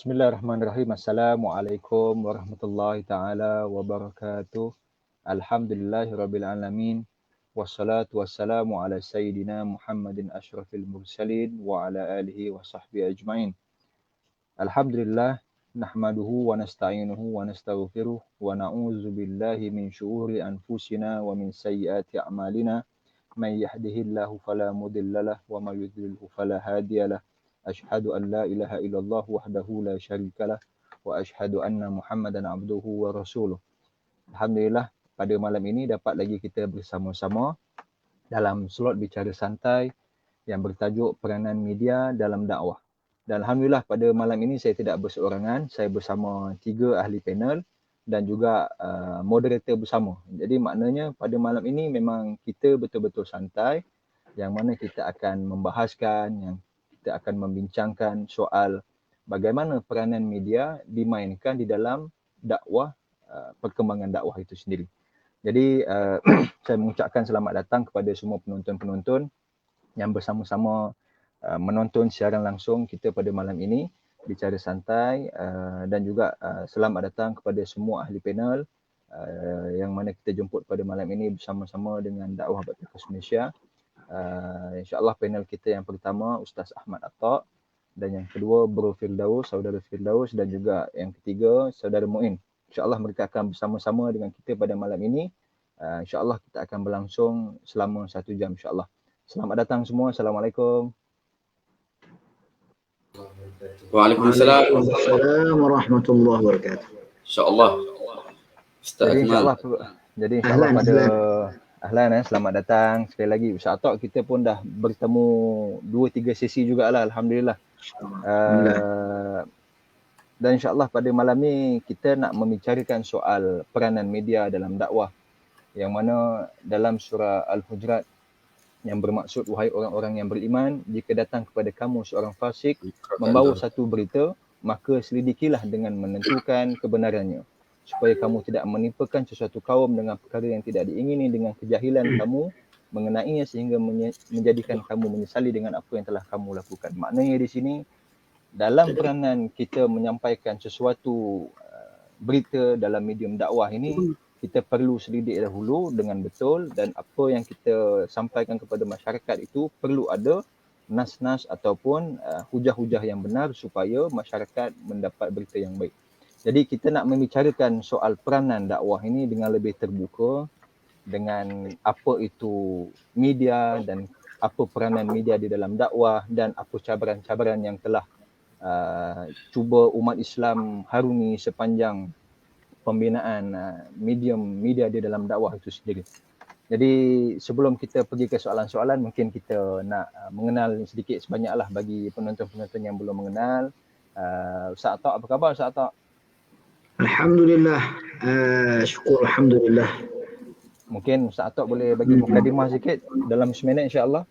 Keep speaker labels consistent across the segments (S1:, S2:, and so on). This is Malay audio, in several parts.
S1: Bismillahirrahmanirrahim. Assalamualaikum warahmatullahi taala wabarakatuh. Alhamdulillahirabbil alamin. Wassalatu wassalamu ala sayyidina Muhammadin asyrafil mursalin wa ala alihi wa sahbihi ajmain. Alhamdulillah nahmaduhu wa nasta'inuhu wa nastaghfiruh wa na'udzu billahi min syururi anfusina wa min sayyiati a'malina. Man yahdihillahu fala mudhillalah wa may yudlilhu fala hadiyalah. Asyhadu an la ilaha illallah wahdahu la syarikalah wa asyhadu anna Muhammadan abduhu wa rasuluh. Alhamdulillah pada malam ini dapat lagi kita bersama-sama dalam slot bicara santai yang bertajuk peranan media dalam dakwah. Dan alhamdulillah pada malam ini saya tidak berseorangan, saya bersama 3 ahli panel dan juga moderator bersama. Jadi maknanya pada malam ini memang kita betul-betul santai yang mana kita akan membahaskan, yang kita akan membincangkan soal bagaimana peranan media dimainkan di dalam dakwah, perkembangan dakwah itu sendiri. Jadi saya mengucapkan selamat datang kepada semua penonton-penonton yang bersama-sama menonton siaran langsung kita pada malam ini, bicara santai, dan juga selamat datang kepada semua ahli panel yang mana kita jemput pada malam ini bersama-sama dengan Dakwah Batas Malaysia. InsyaAllah panel kita yang pertama Ustaz Ahmad Atta, dan yang kedua Bro Firdaus, Saudara Firdaus, dan juga yang ketiga Saudara Muin. InsyaAllah mereka akan bersama-sama dengan kita pada malam ini. InsyaAllah kita akan berlangsung selama 1 jam insyaAllah. Selamat datang semua. Assalamualaikum.
S2: Waalaikumsalam
S3: warahmatullahi wabarakatuh.
S2: InsyaAllah. Ustaz
S1: Jadi
S2: Akmal.
S1: Jadi insyaAllah pada Ahlan, selamat datang sekali lagi. Ustaz Atta, kita pun dah bertemu 2-3 sesi jugalah, alhamdulillah. Dan insyaAllah pada malam ni kita nak membicarakan soal peranan media dalam dakwah, yang mana dalam surah Al-Hujurat yang bermaksud, wahai orang-orang yang beriman, jika datang kepada kamu seorang fasik membawa satu berita, maka selidikilah dengan menentukan kebenarannya, supaya kamu tidak menimpakan sesuatu kaum dengan perkara yang tidak diingini dengan kejahilan kamu mengenainya, sehingga menjadikan kamu menyesali dengan apa yang telah kamu lakukan. Maknanya di sini, dalam peranan kita menyampaikan sesuatu berita dalam medium dakwah ini, kita perlu selidik dahulu dengan betul, dan apa yang kita sampaikan kepada masyarakat itu perlu ada nas-nas ataupun hujah-hujah yang benar supaya masyarakat mendapat berita yang baik. Jadi kita nak membicarakan soal peranan dakwah ini dengan lebih terbuka, dengan apa itu media dan apa peranan media di dalam dakwah, dan apa cabaran-cabaran yang telah cuba umat Islam harungi sepanjang pembinaan medium media di dalam dakwah itu sendiri. Jadi sebelum kita pergi ke soalan-soalan, mungkin kita nak mengenal sedikit sebanyaklah bagi penonton-penonton yang belum mengenal. Ustaz Atta, apa khabar Ustaz Atta?
S3: Alhamdulillah, syukur alhamdulillah.
S1: Mungkin Ustaz Atta boleh bagi mukadimah sikit dalam seminit insya-Allah.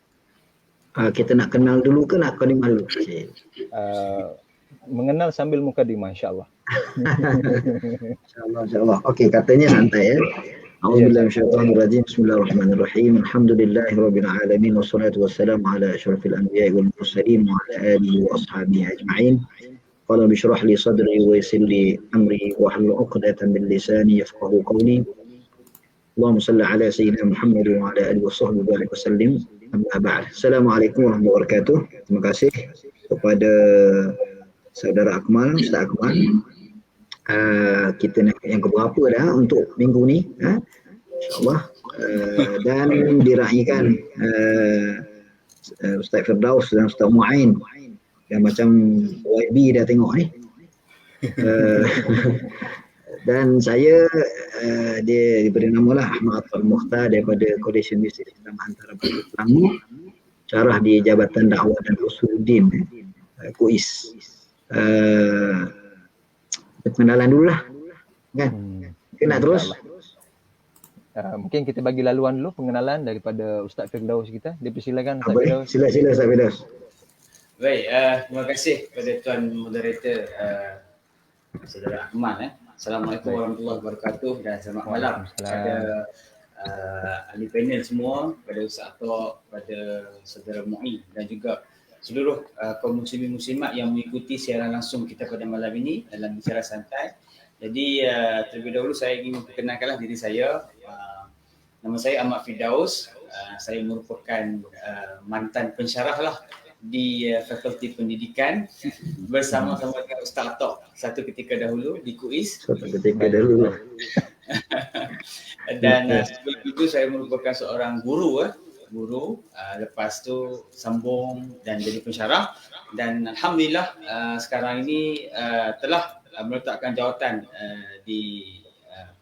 S3: Kita nak kenal dulu ke nak mukadimah dulu?
S1: Mengenal sambil mukadimah insya-Allah.
S3: InsyaAllah. Okey, katanya santai ya. A'udzubillahi minasyaitonir rajim. Bismillahirrahmanirrahim. Alhamdulillahirabbil alamin wassalatu wassalamu ala asyrafil anbiya'i wal mursalin wa ala alihi wa ashabihi ajma'in. Qala bishrah li sadri wa yassir li amri wa hlul 'uqdatam min lisani yafqahu qawli. Allahumma salli ala sayyidina Muhammad wa ala alihi wa sahbihi barik wa sallim. Amma ba'd. Assalamualaikum warahmatullahi wabarakatuh. Terima kasih kepada Saudara Akmal, Ustaz Akmal. Kita nak yang keberapa dah untuk minggu ni, insyaAllah. Dan diraihkan Ustaz Firdaus dan Ustaz Muin yang macam YB dah tengok ni. Dan saya dia diberi nama lah Ahmad Al-Mukhtar daripada Kolej Universiti Islam Antarabangsa Selangor, syarah di Jabatan Dakwah dan Usuluddin, KUIS. Pengenalan dulu lah kan. Kita nak terus
S1: mungkin kita bagi laluan dulu pengenalan daripada Ustaz Firdaus kita. Dipersilakan Ustaz Firdaus.
S3: Sila Ustaz Firdaus.
S2: Baik, terima kasih kepada Tuan Moderator Saudara Akmal. Assalamualaikum warahmatullahi wabarakatuh dan selamat malam kepada ahli panel semua, kepada Ustaz Atta, kepada Saudara Muin dan juga seluruh kaum muslimin muslimat yang mengikuti siaran langsung kita pada malam ini dalam bicara santai. Jadi terlebih dahulu saya ingin memperkenalkanlah diri saya. Nama saya Ahmad Firdaus. Saya merupakan mantan pensyarah lah di Fakulti Pendidikan bersama-sama dengan Ustaz Atok satu ketika dahulu di KUIS.
S3: Satu ketika dahulu.
S2: Dan sebelum itu saya merupakan seorang guru. Lepas tu sambung dan jadi pensyarah, dan alhamdulillah sekarang ini telah meletakkan jawatan di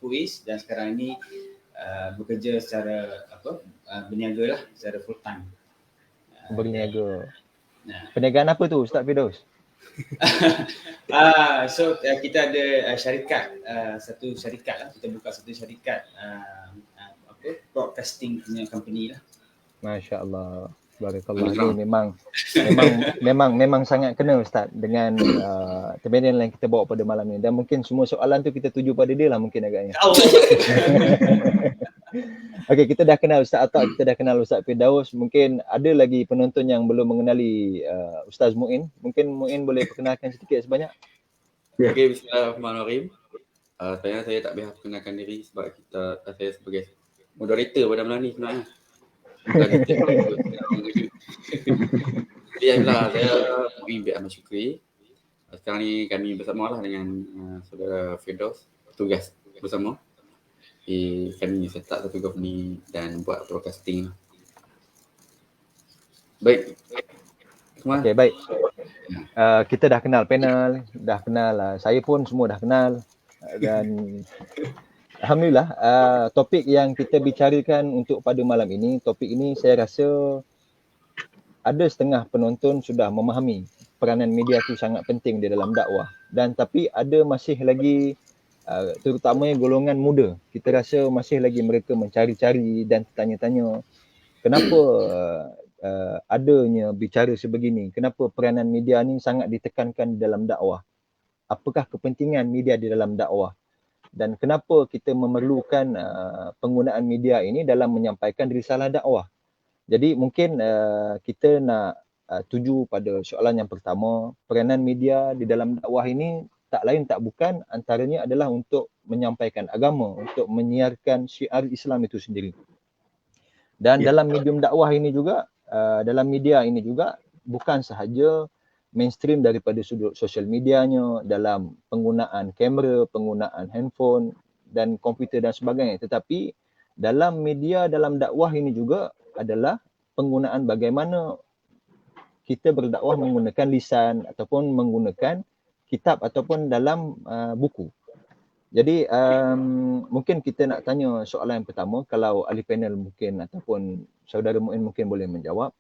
S2: KUIS, dan sekarang ini bekerja secara berniaga lah, secara full time.
S1: Berniaga. Perniagaan apa tu Ustaz Firdaus?
S2: So kita ada syarikat, satu syarikat lah, kita buka satu syarikat broadcasting punya company lah.
S1: Masya-Allah. Barakallah. Ini memang sangat kena Ustaz dengan terbedian yang kita bawa pada malam ni, dan mungkin semua soalan tu kita tuju pada dia lah mungkin agaknya. Okey, kita dah kenal Ustaz Atok, kita dah kenal Ustaz Firdaus. Mungkin ada lagi penonton yang belum mengenali Ustaz Muin. Mungkin Muin boleh perkenalkan sedikit sebanyak.
S4: Okey, bismillahirrahmanirrahim. Saya tak payah perkenalkan diri sebab saya sebagai moderator pada malam ni sebenarnya. Alhamdulillah, saya Muin bin Ahmad Syukri. Sekarang ni kami bersama lah dengan saudara Firdaus, tugas bersama. Kami set up satu company dan buat broadcasting. Baik.
S1: Okey, baik. Kita dah kenal panel, dah kenal saya pun semua dah kenal, dan alhamdulillah topik yang kita bicarakan untuk pada malam ini, topik ini saya rasa ada setengah penonton sudah memahami peranan media itu sangat penting di dalam dakwah, dan tapi ada masih lagi terutamanya golongan muda, kita rasa masih lagi mereka mencari-cari dan tanya-tanya kenapa adanya bicara sebegini, kenapa peranan media ni sangat ditekankan di dalam dakwah, apakah kepentingan media di dalam dakwah, dan kenapa kita memerlukan penggunaan media ini dalam menyampaikan risalah dakwah. Jadi mungkin kita nak tuju pada soalan yang pertama, peranan media di dalam dakwah ini tak lain tak bukan antaranya adalah untuk menyampaikan agama, untuk menyiarkan syiar Islam itu sendiri. Dan dalam medium dakwah ini juga, dalam media ini juga bukan sahaja mainstream daripada sudut sosial medianya, dalam penggunaan kamera, penggunaan handphone dan komputer dan sebagainya, tetapi dalam media dalam dakwah ini juga adalah penggunaan bagaimana kita berdakwah menggunakan lisan ataupun menggunakan kitab ataupun dalam buku. Jadi mungkin kita nak tanya soalan yang pertama, kalau ahli panel mungkin ataupun saudara Muin mungkin boleh menjawab.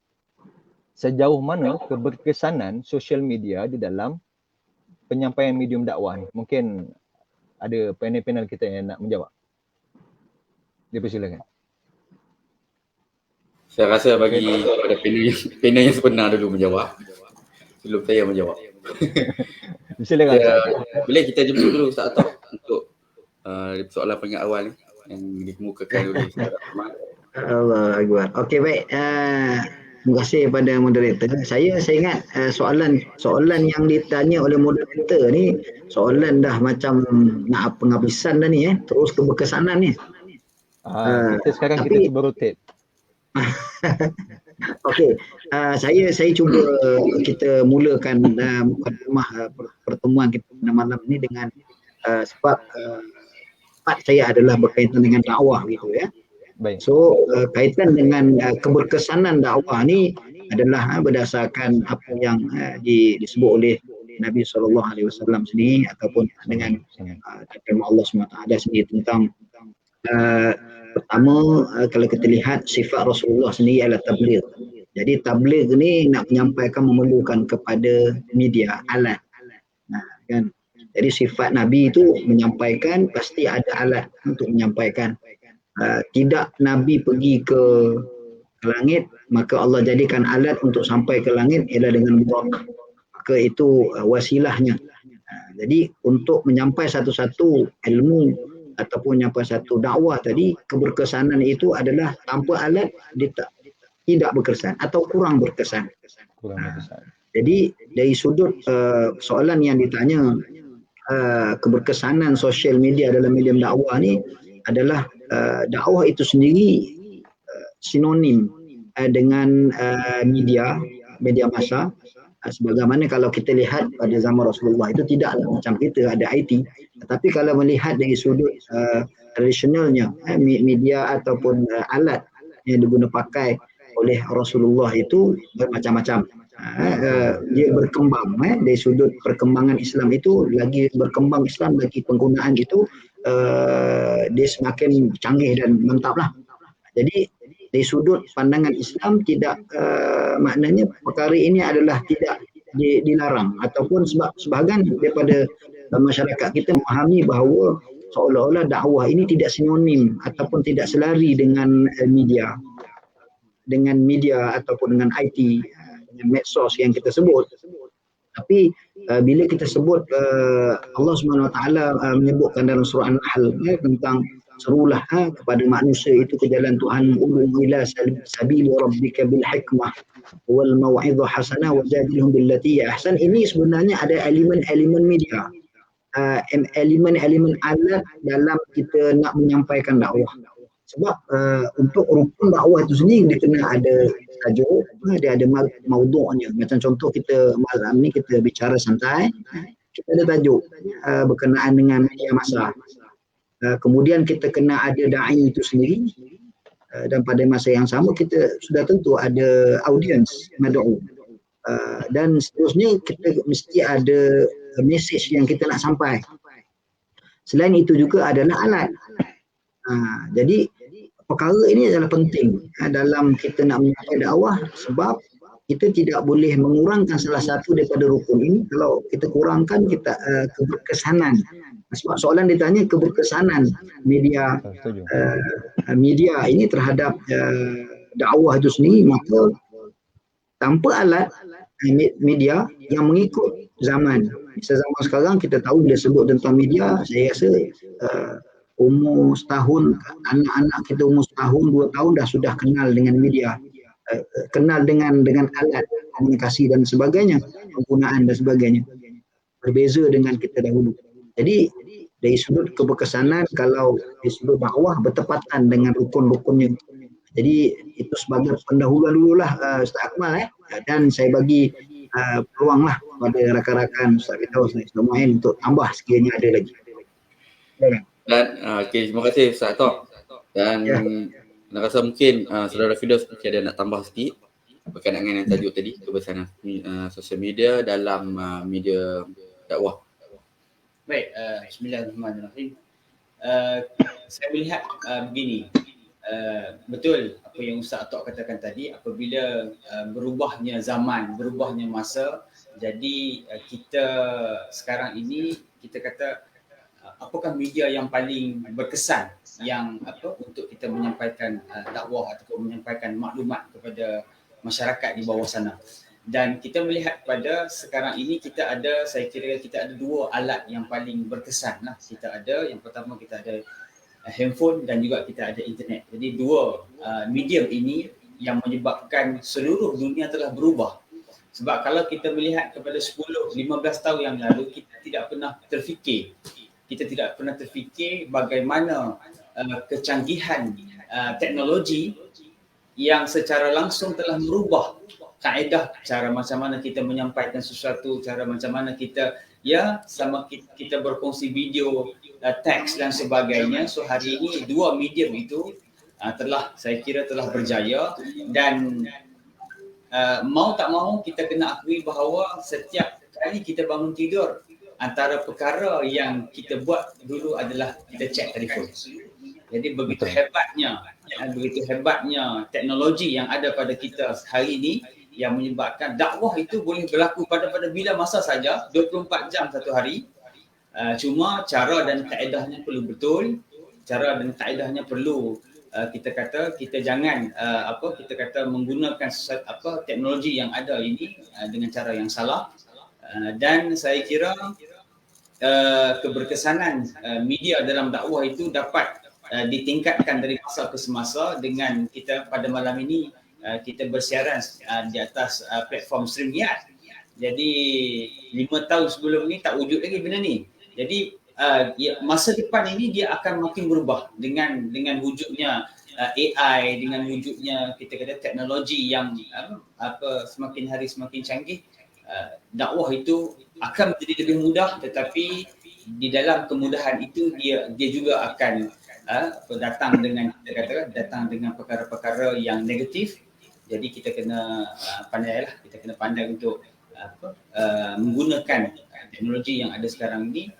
S1: Sejauh mana keberkesanan sosial media di dalam penyampaian medium dakwah ni? Mungkin ada panel-panel kita yang nak menjawab. Dipersilakan.
S4: Saya rasa bagi pada panel yang sebenar dulu menjawab sebelum saya menjawab.
S1: Silakan.
S4: Boleh kita jemput dulu Ustaz Atok untuk soalan peringkat awal ni yang dikemukakan oleh Ustaz Ahmad.
S3: Allah Akbar. Okey, baik. Terima kasih kepada moderator. Saya ingat soalan yang ditanya oleh moderator ni soalan dah macam nak penghabisan dah ni terus keberkesanan ni.
S1: Kita sekarang kita cuba rotate.
S3: Okey, saya cuba kita mulakan pertemuan kita pada malam ni dengan sebab saya adalah berkaitan dengan dakwah gitu ya.
S1: Baik.
S3: So kaitan dengan keberkesanan dakwah ni adalah berdasarkan apa yang disebut oleh Nabi SAW sendiri ataupun dengan firman Allah SWT sendiri tentang pertama kalau kita lihat sifat Rasulullah sendiri adalah tabligh. Jadi tabligh ni nak menyampaikan memerlukan kepada media alat. Kan. Jadi sifat Nabi itu menyampaikan pasti ada alat untuk menyampaikan. Tidak Nabi pergi ke langit maka Allah jadikan alat untuk sampai ke langit ialah dengan burak. Maka itu wasilahnya. Jadi untuk menyampai satu-satu ilmu ataupun nyampai satu dakwah tadi, keberkesanan itu adalah tanpa alat dia tidak berkesan atau kurang berkesan.
S1: Kurang berkesan.
S3: Jadi dari sudut soalan yang ditanya, keberkesanan sosial media dalam medium dakwah ni adalah dakwah itu sendiri sinonim dengan media massa. Sebagaimana kalau kita lihat pada zaman Rasulullah itu tidaklah macam kita ada IT, tetapi kalau melihat dari sudut tradisionalnya, media ataupun alat yang digunakan pakai oleh Rasulullah itu bermacam-macam. Dia berkembang dari sudut perkembangan Islam itu, lagi berkembang Islam, lagi penggunaan itu dia semakin canggih dan mantap lah. Jadi dari sudut pandangan Islam tidak maknanya perkara ini adalah tidak dilarang, ataupun sebab sebahagian daripada masyarakat kita memahami bahawa seolah-olah dakwah ini tidak sinonim ataupun tidak selari dengan media ataupun dengan IT, dengan medsos yang kita sebut. Tapi bila kita sebut Allah Subhanahu Wa Taala menyebutkan dalam surah An-Nahl tentang serulah kepada manusia itu ke jalan Tuhan, ud'u ila sabili rabbika bil hikmah wal mau'izah hasanah wajadilhum billati ahsan. Ini sebenarnya ada elemen-elemen media, elemen-elemen alat dalam kita nak menyampaikan dakwah. Sebab untuk rukun dakwah itu sendiri dia kena ada tajuk, dia ada maudhu'nya. Macam contoh kita malam ni kita bicara santai, kita ada tajuk berkenaan dengan media massa. Kemudian kita kena ada da'i itu sendiri, dan pada masa yang sama kita sudah tentu ada audiens mad'u, dan seterusnya kita mesti ada message yang kita nak sampai. Selain itu juga adalah alat. Jadi perkara ini adalah penting dalam kita nak menyampaikan dakwah, sebab kita tidak boleh mengurangkan salah satu daripada rukun ini. Kalau kita kurangkan, kita keberkesanan. Sebab soalan ditanya keberkesanan media ini terhadap dakwah itu sendiri, maka tanpa alat media yang mengikut zaman. Zaman sekarang kita tahu bila sebut tentang media, saya rasa umur setahun, anak-anak kita umur setahun, 2 tahun dah sudah kenal dengan media, kenal dengan alat komunikasi dan sebagainya, penggunaan dan sebagainya. Berbeza dengan kita dahulu. Jadi dari sudut keberkesanan, kalau dari sudut dakwah bertepatan dengan rukun-rukunnya. Jadi itu sebagai pendahuluan dululah Ustaz Akmal, dan saya bagi peluang lah pada rakan-rakan Ustaz Firdaus semua untuk tambah sekiranya ada lagi.
S4: Dan terima kasih Ustaz Tok. Dan nak rasa mungkin saudara Firdaus mungkin ada nak tambah sikit berkenaan dengan yang tajuk tadi, keberkesanan sosial media dalam media dakwah.
S2: Baik, bismillahirrahmanirrahim. Saya melihat begini, betul apa yang Ustaz Tok katakan tadi, apabila berubahnya zaman, berubahnya masa, jadi kita sekarang ini kita kata apakah media yang paling berkesan yang untuk kita menyampaikan dakwah ataupun menyampaikan maklumat kepada masyarakat di bawah sana. Dan kita melihat pada sekarang ini saya kira kita ada 2 alat yang paling berkesan lah. Yang pertama kita ada handphone dan juga kita ada internet. Jadi 2 medium ini yang menyebabkan seluruh dunia telah berubah. Sebab kalau kita melihat kepada 10-15 tahun yang lalu, kita tidak pernah terfikir bagaimana kecanggihan teknologi yang secara langsung telah merubah kaedah cara macam mana kita menyampaikan sesuatu, cara macam mana kita kita berkongsi video, teks dan sebagainya. So hari ini 2 medium itu saya kira telah berjaya, dan mau tak mau kita kena akui bahawa setiap kali kita bangun tidur, antara perkara yang kita buat dulu adalah kita cek telefon. Jadi begitu hebatnya teknologi yang ada pada kita hari ini, yang menyebabkan dakwah itu boleh berlaku pada bila masa saja, 24 jam satu hari. Cuma cara dan kaedahnya perlu betul. Cara dan kaedahnya perlu kita jangan menggunakan teknologi yang ada ini dengan cara yang salah. Dan saya kira keberkesanan media dalam dakwah itu dapat ditingkatkan dari masa ke semasa dengan kita pada malam ini kita bersiaran di atas platform StreamYard. Jadi 5 tahun sebelum ni tak wujud lagi benda ni. Jadi masa depan ini dia akan makin berubah dengan wujudnya AI, dengan wujudnya kita kata teknologi yang semakin hari semakin canggih. Dakwah itu akan menjadi lebih mudah, tetapi di dalam kemudahan itu dia juga akan datang dengan perkara-perkara yang negatif. Jadi kita kena pandailah, kita kena pandai untuk menggunakan teknologi yang ada sekarang ini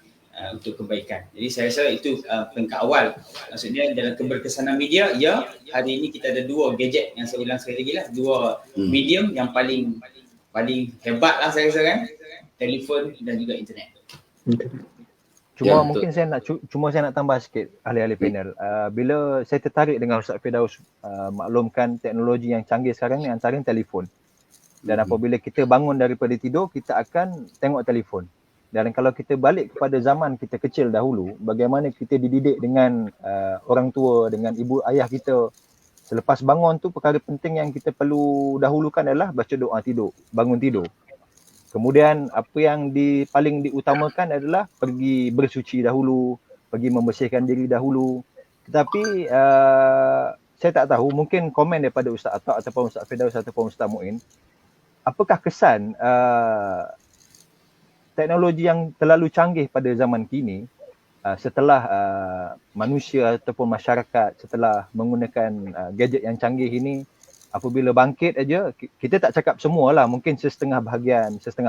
S2: untuk kebaikan. Jadi saya rasa itu peringkat awal. Maksudnya dalam keberkesanan media, ya, hari ini kita ada 2 gadget yang saya ulang sekali lagi lah, 2 medium yang paling hebat lah saya rasa kan, telefon dan juga internet.
S1: Cuma mungkin saya nak tambah sikit ahli-ahli panel. Bila saya tertarik dengan Ustaz Firdaus maklumkan teknologi yang canggih sekarang ni antara telefon. Dan apabila kita bangun daripada tidur, kita akan tengok telefon. Dan kalau kita balik kepada zaman kita kecil dahulu, bagaimana kita dididik dengan orang tua, dengan ibu ayah kita. Selepas bangun tu, perkara penting yang kita perlu dahulukan adalah baca doa tidur, bangun tidur. Kemudian apa yang paling diutamakan adalah pergi bersuci dahulu, pergi membersihkan diri dahulu. Tetapi saya tak tahu, mungkin komen daripada Ustaz Atta ataupun Ustaz Firdaus ataupun Ustaz Muin, apakah kesan teknologi yang terlalu canggih pada zaman kini setelah manusia ataupun masyarakat setelah menggunakan gadget yang canggih ini, apabila bangkit aja, kita tak cakap semualah, mungkin setengah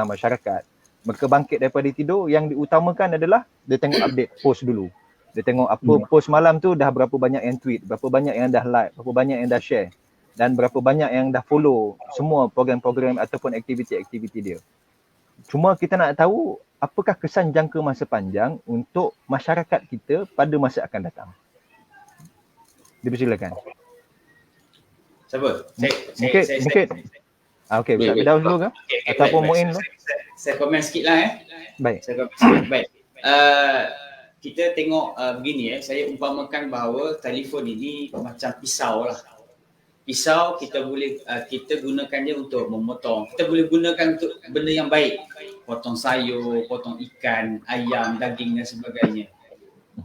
S1: masyarakat, mereka bangkit daripada tidur, yang diutamakan adalah dia tengok update post dulu. Dia tengok apa post malam tu, dah berapa banyak yang tweet, berapa banyak yang dah like, berapa banyak yang dah share, dan berapa banyak yang dah follow semua program-program ataupun aktiviti-aktiviti dia. Cuma kita nak tahu apakah kesan jangka masa panjang untuk masyarakat kita pada masa akan datang. Dipersilakan.
S2: Siapa?
S1: Mungkin. Okey, Ustaz Firdaus dulu ke? Ataupun Muin dulu?
S2: Saya komen sikit lah.
S1: Baik.
S2: Saya komen sikit. Baik. Kita tengok begini saya umpamakan bahawa telefon ini macam pisau lah. Pisau kita gunakannya untuk memotong. Kita boleh gunakan untuk benda yang baik. Potong sayur, potong ikan, ayam, daging dan sebagainya.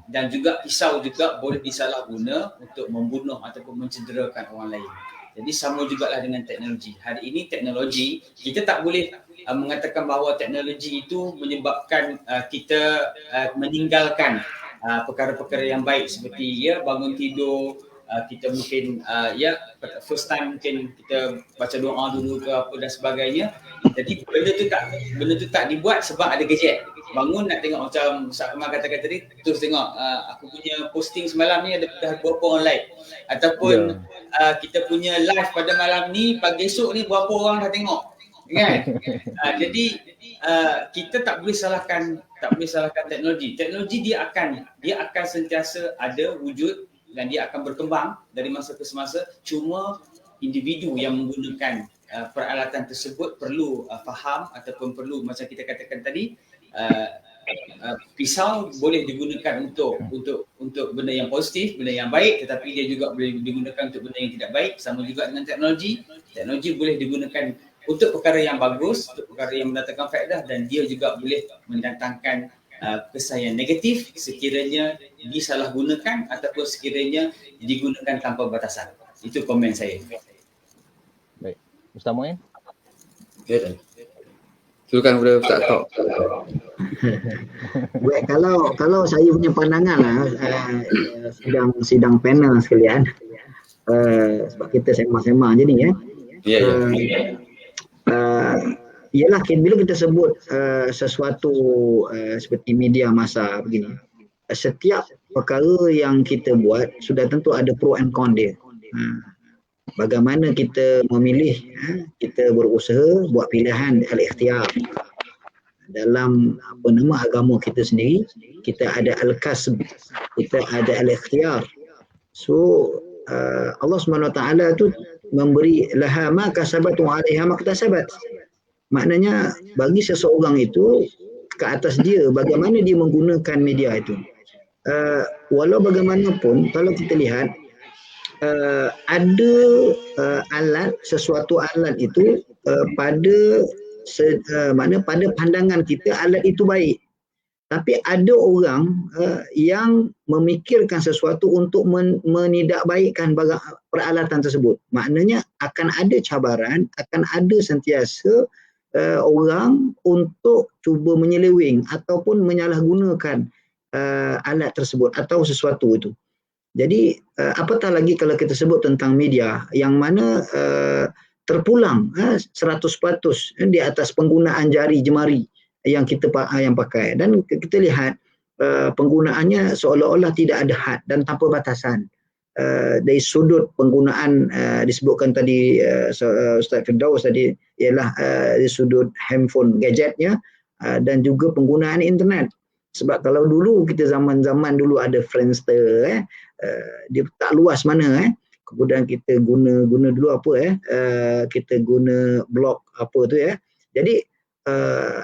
S2: Dan juga pisau juga boleh disalahguna untuk membunuh ataupun mencederakan orang lain. Jadi sama jugalah dengan teknologi. Hari ini teknologi, kita tak boleh mengatakan bahawa teknologi itu menyebabkan kita meninggalkan perkara-perkara yang baik seperti bangun tidur, kita mungkin first time mungkin kita baca doa dulu ke apa dan sebagainya. Jadi benda tu tak dibuat sebab ada gadget. Bangun nak tengok macam Ustaz Kamal katakan tadi, terus tengok aku punya posting semalam ni dah berapa orang like, ataupun kita punya live pada malam ni, pagi esok ni berapa orang dah tengok, kan? Jadi kita tak boleh salahkan teknologi. Teknologi dia akan sentiasa ada wujud dan dia akan berkembang dari masa ke semasa. Cuma individu yang menggunakan peralatan tersebut perlu faham ataupun perlu, macam kita katakan tadi, pisau boleh digunakan untuk benda yang positif, benda yang baik, tetapi dia juga boleh digunakan untuk benda yang tidak baik. Sama juga dengan teknologi. Teknologi boleh digunakan untuk perkara yang bagus, untuk perkara yang mendatangkan faedah, dan dia juga boleh mendatangkan kesan yang negatif sekiranya disalahgunakan ataupun sekiranya digunakan tanpa batasan. Itu komen saya.
S1: Baik. Ustaz Muin?
S4: Ya. Silakan kepada Ustaz Tok.
S3: Baik, kalau saya punya pandangan lah, sidang panel sekalian, sebab kita sembang-sembang je ni
S4: Ya.
S3: Ialah bila kita sebut sesuatu seperti media massa begini, setiap perkara yang kita buat sudah tentu ada pro and con dia. Bagaimana kita memilih, kita berusaha buat pilihan al-ikhtiyar. Dalam agama kita sendiri, kita ada al-kasb, kita ada al-ikhtiyar. So Allah SWT tu memberi laha ma kasabat wa 'alaiha ma iktasabat. Maknanya bagi seseorang itu, ke atas dia bagaimana dia menggunakan media itu. Walau bagaimanapun, kalau kita lihat ada sesuatu alat itu pada pada pandangan kita alat itu baik. Tapi ada orang yang memikirkan sesuatu untuk menidakbaikkan peralatan tersebut. Maknanya akan ada cabaran, akan ada sentiasa orang untuk cuba menyeleweng ataupun menyalahgunakan alat tersebut atau sesuatu itu. Jadi apatah lagi kalau kita sebut tentang media yang mana terpulang 100% di atas penggunaan jari jemari yang kita pakai, dan kita lihat penggunaannya seolah-olah tidak ada had dan tanpa batasan. Dari sudut penggunaan disebutkan tadi Ustaz Firdaus tadi ialah dari sudut handphone gadgetnya dan juga penggunaan internet. Sebab kalau dulu kita zaman-zaman dulu ada Friendster, dia tak luas mana, kemudian kita guna dulu apa kita guna blog apa tu jadi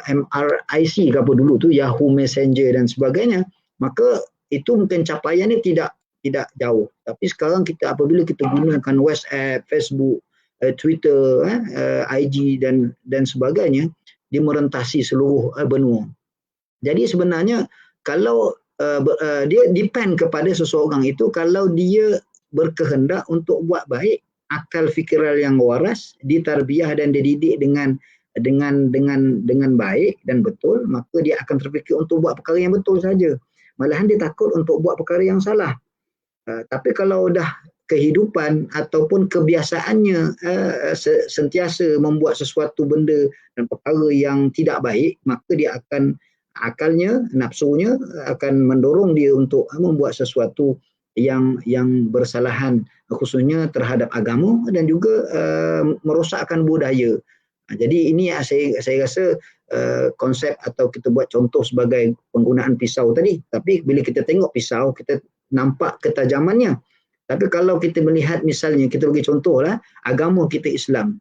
S3: MRIC ke apa dulu tu, Yahoo Messenger dan sebagainya, maka itu mungkin capaiannya tidak jauh. Tapi sekarang kita apabila kita gunakan WhatsApp, Facebook, Twitter, IG dan sebagainya, dia merentasi seluruh benua. Jadi sebenarnya kalau dia depend kepada seseorang itu, kalau dia berkehendak untuk buat baik, akal fikiran yang waras, ditarbiyah dan dididik dengan baik dan betul, maka dia akan terfikir untuk buat perkara yang betul saja. Malahan dia takut untuk buat perkara yang salah. Tapi kalau dah kehidupan ataupun kebiasaannya sentiasa membuat sesuatu benda dan perkara yang tidak baik, maka dia akan akalnya, nafsunya akan mendorong dia untuk membuat sesuatu yang bersalahan, khususnya terhadap agama dan juga merosakkan budaya. Jadi ini saya rasa konsep atau kita buat contoh sebagai penggunaan pisau tadi. Tapi bila kita tengok pisau, kita nampak ketajamannya. Tapi kalau kita melihat misalnya, kita bagi contoh lah, agama kita Islam,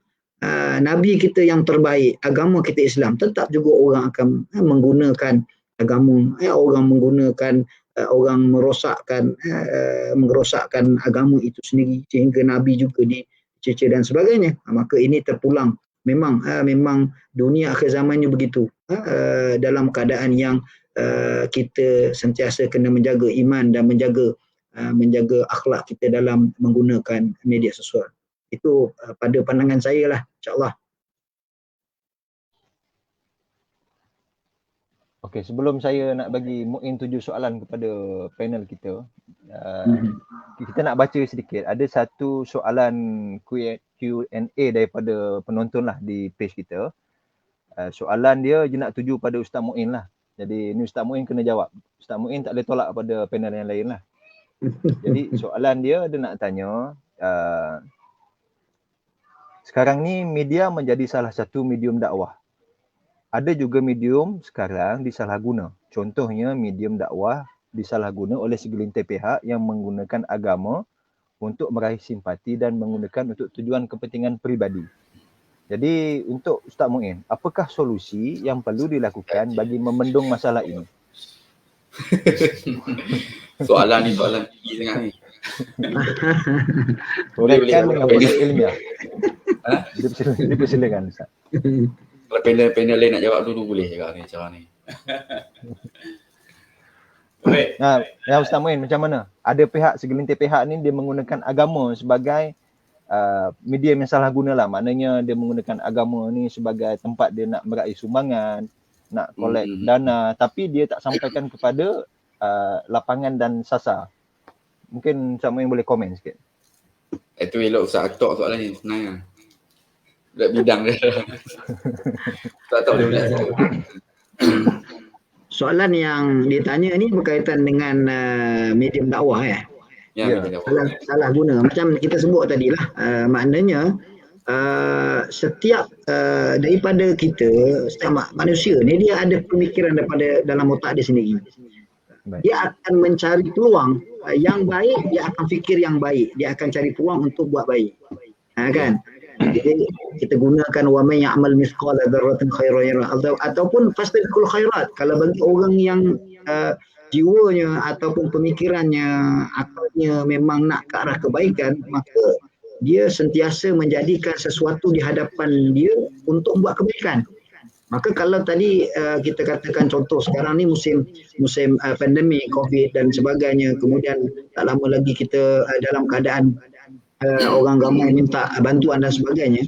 S3: Nabi kita yang terbaik, agama kita Islam, tetap juga orang akan menggunakan agama, orang menggunakan, orang merosakkan agama itu sendiri, sehingga Nabi juga dicerca dan sebagainya. Maka ini terpulang. Memang dunia akhir zamannya begitu. Dalam keadaan yang kita sentiasa kena menjaga iman dan menjaga akhlak kita dalam menggunakan media sosial. Itu pada pandangan saya lah, insyaAllah.
S1: Okey, sebelum saya nak bagi Muin 7 soalan kepada panel kita, kita nak baca sedikit. Ada satu soalan Q&A daripada penonton lah di page kita. Soalan dia nak tuju pada Ustaz Muin lah. Jadi ni Ustaz Muin kena jawab. Ustaz Muin tak boleh tolak pada panel yang lain lah. Jadi soalan dia nak tanya, sekarang ni media menjadi salah satu medium dakwah. Ada juga medium sekarang disalahguna. Contohnya medium dakwah disalahguna oleh segelintir pihak yang menggunakan agama untuk meraih simpati dan menggunakan untuk tujuan kepentingan peribadi. Jadi untuk Ustaz Muin, apakah solusi yang perlu dilakukan bagi membendung masalah ini?
S4: Soalan tinggi sangat ni.
S1: Uraikan dengan bahasa ilmiah. Dipersilakan Ustaz.
S4: Kalau panel lain nak jawab dulu boleh juga ni cara ni.
S2: Baik.
S1: Ya Ustaz Muin, macam mana? Ada pihak, segelintir pihak ni dia menggunakan agama sebagai media yang salah guna lah. Maknanya dia menggunakan agama ni sebagai tempat dia nak meraih sumbangan, nak collect dana, tapi dia tak sampaikan kepada lapangan dan sasar. Mungkin Ustaz Muin boleh komen sikit.
S4: Itu elok Ustaz Atok soalan ni sebenarnya. Budak bidang dia. Tak tahu dia boleh cakap.
S3: Soalan yang ditanya ni berkaitan dengan medium dakwah
S4: Ya.
S3: salah guna. Macam kita sebut tadi lah, maknanya setiap daripada kita, setiap manusia ni dia ada pemikiran daripada dalam otak dia sendiri. Dia akan mencari peluang yang baik, dia akan fikir yang baik, dia akan cari peluang untuk buat baik. Kan? Jadi kita gunakan wa may ya'mal mithqala dzarratin khairan yarah ataupun fastabiqul khairat. Kalau bagi orang yang jiwanya ataupun pemikirannya, akal niatnya memang nak ke arah kebaikan, maka dia sentiasa menjadikan sesuatu di hadapan dia untuk buat kebaikan. Maka kalau tadi kita katakan contoh sekarang ni musim pandemik COVID dan sebagainya, kemudian tak lama lagi kita dalam keadaan orang ramai minta bantuan dan sebagainya.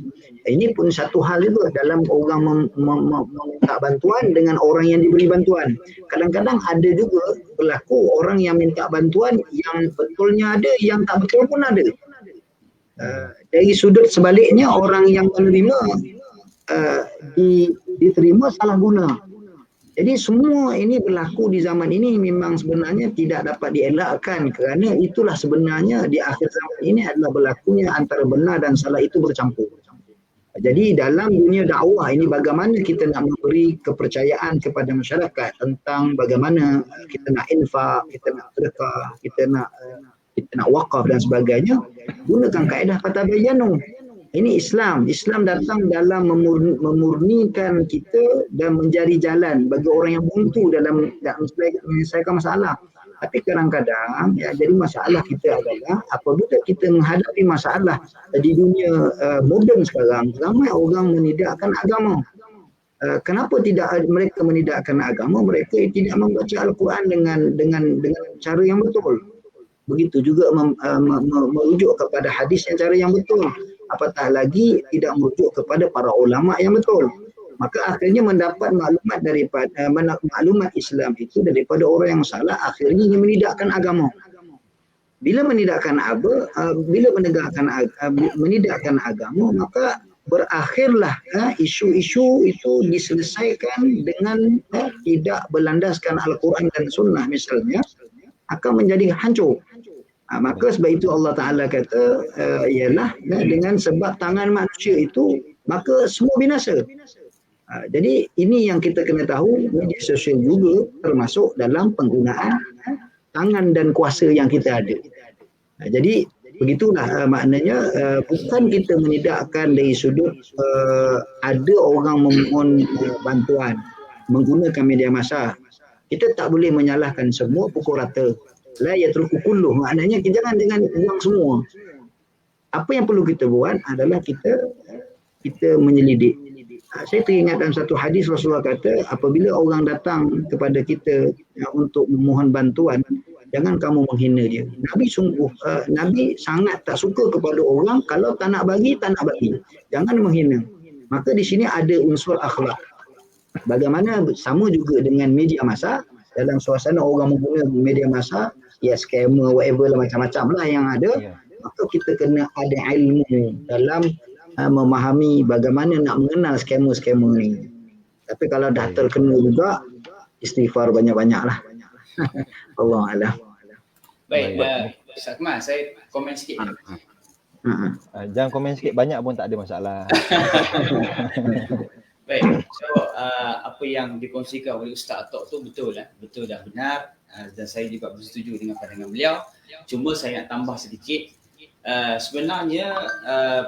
S3: Ini pun satu hal juga dalam orang meminta bantuan dengan orang yang diberi bantuan. Kadang-kadang ada juga berlaku orang yang minta bantuan yang betulnya ada, yang tak betul pun ada. Dari sudut sebaliknya, orang yang menerima diterima salah guna. Jadi semua ini berlaku di zaman ini memang sebenarnya tidak dapat dielakkan, kerana itulah sebenarnya di akhir zaman ini adalah berlakunya antara benar dan salah itu bercampur. Jadi dalam dunia dakwah ini bagaimana kita nak memberi kepercayaan kepada masyarakat tentang bagaimana kita nak infak, kita nak sedekah, kita nak wakaf dan sebagainya, gunakan kaedah fatabayyanu. Ini Islam. Islam datang dalam memurnikan kita dan menjadi jalan bagi orang yang buntu dalam menyelesaikan masalah. Tapi kadang-kadang jadi masalah kita adalah apabila kita menghadapi masalah di dunia moden sekarang, ramai orang menidakkan agama. Kenapa tidak mereka menidakkan agama? Mereka tidak membaca Al-Quran dengan cara yang betul. Begitu juga merujuk kepada hadis yang cara yang betul. Apatah lagi tidak merujuk kepada para ulama yang betul. Maka akhirnya mendapat maklumat daripada maklumat Islam itu daripada orang yang salah, akhirnya ia menidakkan agama. Bila menidakkan menidakkan agama, maka berakhirlah isu-isu itu diselesaikan dengan tidak berlandaskan Al-Quran dan Sunnah misalnya, akan menjadi hancur. Maka sebab itu Allah Ta'ala kata ialah dengan sebab tangan manusia itu maka semua binasa. Jadi ini yang kita kena tahu, media sosial juga termasuk dalam penggunaan tangan dan kuasa yang kita ada. Jadi begitulah maknanya, bukan kita menidakkan dari sudut ada orang memohon bantuan menggunakan media massa. Kita tak boleh menyalahkan semua pukul rata. La yatruku kulluh, maknanya jangan buang semua. Apa yang perlu kita buat adalah kita menyelidik. Saya teringat dalam satu hadis Rasulullah kata, apabila orang datang kepada kita untuk memohon bantuan, jangan kamu menghina dia. Nabi sangat tak suka kepada orang kalau tak nak bagi, tak nak bagi. Jangan menghina. Maka di sini ada unsur akhlak. Bagaimana sama juga dengan media massa, dalam suasana orang menggunakan media massa, scammer, whatever lah, macam-macam lah yang ada, maka kita kena ada ilmu dalam memahami bagaimana nak mengenal scammer-scammer ni. Tapi kalau dah terkena juga, istighfar banyak-banyak lah. Allah Alam.
S2: Baik, Ustaz Akmal, saya komen sikit.
S1: Jangan komen sikit, banyak pun tak ada masalah.
S2: Baik, so apa yang dikongsikan oleh Ustaz Atok tu betul dan benar, dan saya juga bersetuju dengan pandangan beliau. Cuma saya nak tambah sedikit, sebenarnya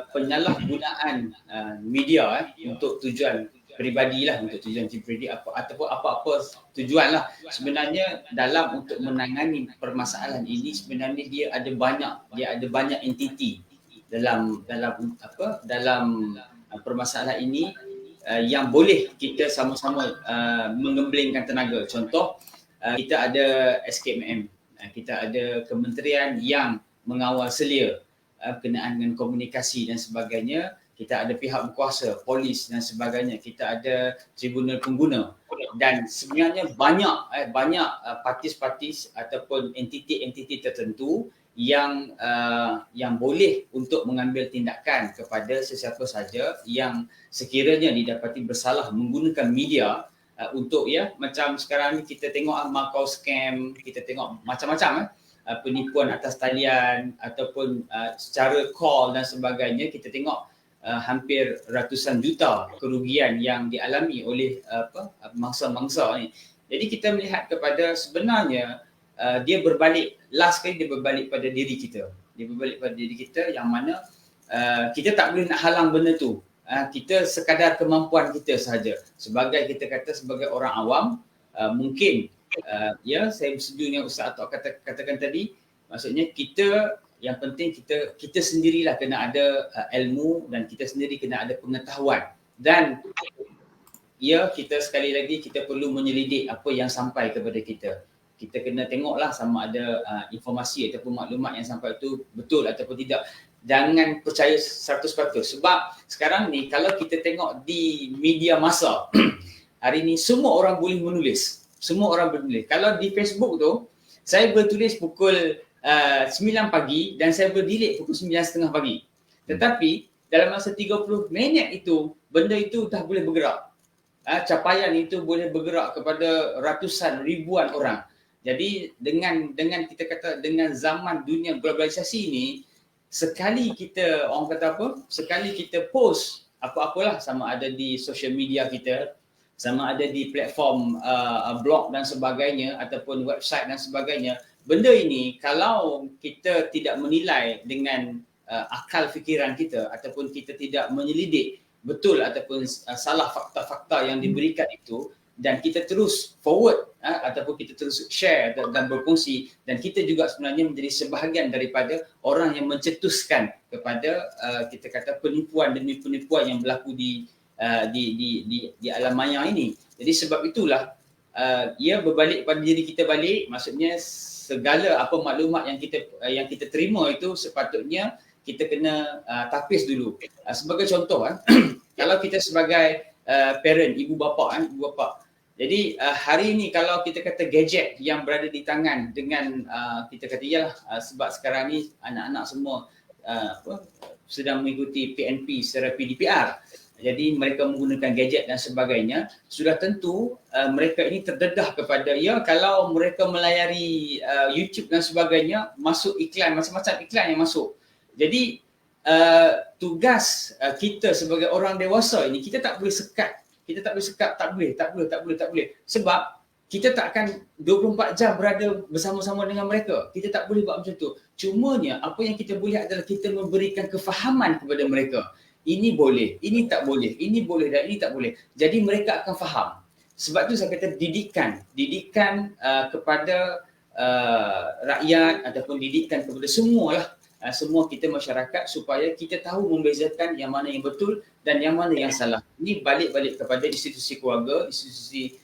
S2: penyalahgunaan media untuk tujuan peribadi lah, untuk tujuan pribadi ataupun apa-apa tujuan lah, sebenarnya dalam untuk menangani permasalahan ini, sebenarnya dia ada banyak entiti dalam permasalahan ini yang boleh kita sama-sama mengemblengkan tenaga. Contoh, kita ada SKMM, kita ada kementerian yang mengawal selia berkenaan dengan komunikasi dan sebagainya. Kita ada pihak berkuasa, polis dan sebagainya. Kita ada tribunal pengguna, dan sebenarnya banyak partis-partis ataupun entiti-entiti tertentu yang boleh untuk mengambil tindakan kepada sesiapa saja yang sekiranya didapati bersalah menggunakan media untuk macam sekarang ni kita tengok Makau scam, kita tengok macam-macam penipuan atas talian ataupun secara call dan sebagainya. Kita tengok hampir ratusan juta kerugian yang dialami oleh mangsa-mangsa ni. Jadi kita melihat kepada sebenarnya dia berbalik, last kali dia berbalik pada diri kita. Dia berbalik pada diri kita yang mana kita tak boleh nak halang benda tu. Kita sekadar kemampuan kita sahaja. Sebagai kita kata sebagai orang awam, mungkin saya bersetuju dengan Ustaz Atok katakan tadi, Maksudnya kita, yang penting kita sendirilah kena ada ilmu dan kita sendiri kena ada pengetahuan. Dan ya, kita sekali lagi kita perlu menyelidik apa yang sampai kepada kita. Kita kena tengoklah sama ada informasi ataupun maklumat yang sampai itu betul ataupun tidak. Jangan percaya 100%. Sebab sekarang ni kalau kita tengok di media massa, hari ni semua orang boleh menulis. Semua orang boleh menulis. Kalau di Facebook tu, saya boleh tulis pukul 9 pagi dan saya boleh delete pukul 9.30 pagi. Tetapi dalam masa 30 minit itu, benda itu dah boleh bergerak. Capaian itu boleh bergerak kepada ratusan, ribuan orang. Jadi dengan kita kata dengan zaman dunia globalisasi ini, sekali kita orang kata apa? Sekali kita post apa-apalah, sama ada di social media kita, sama ada di platform blog dan sebagainya ataupun website dan sebagainya, benda ini kalau kita tidak menilai dengan akal fikiran kita ataupun kita tidak menyelidik betul ataupun salah fakta-fakta yang diberikan itu, dan kita terus forward ataupun kita terus share dan berkongsi, dan kita juga sebenarnya menjadi sebahagian daripada orang yang mencetuskan kepada kita kata penipuan demi penipuan yang berlaku di alam maya ini. Jadi sebab itulah ia berbalik pada diri kita balik, maksudnya segala apa maklumat yang kita terima itu sepatutnya kita kena tapis dulu. Sebagai contoh kalau kita sebagai parent, ibu bapa. Jadi hari ini kalau kita kata gadget yang berada di tangan dengan kita kata iyalah sebab sekarang ni anak-anak semua sedang mengikuti PNP secara PDPR. Jadi mereka menggunakan gadget dan sebagainya, sudah tentu mereka ini terdedah kepada kalau mereka melayari YouTube dan sebagainya, masuk iklan, macam-macam iklan yang masuk. Jadi tugas kita sebagai orang dewasa ini, kita tak boleh sekat. Tak boleh. Sebab kita tak akan 24 jam berada bersama-sama dengan mereka. Kita tak boleh buat macam tu. Cumanya apa yang kita boleh adalah kita memberikan kefahaman kepada mereka. Ini boleh, ini tak boleh, ini boleh dan ini tak boleh. Jadi mereka akan faham. Sebab tu saya kata didikan kepada rakyat ataupun didikan kepada semualah. Semua kita masyarakat supaya kita tahu membezakan yang mana yang betul dan yang mana yang salah. Ini balik kepada institusi keluarga, institusi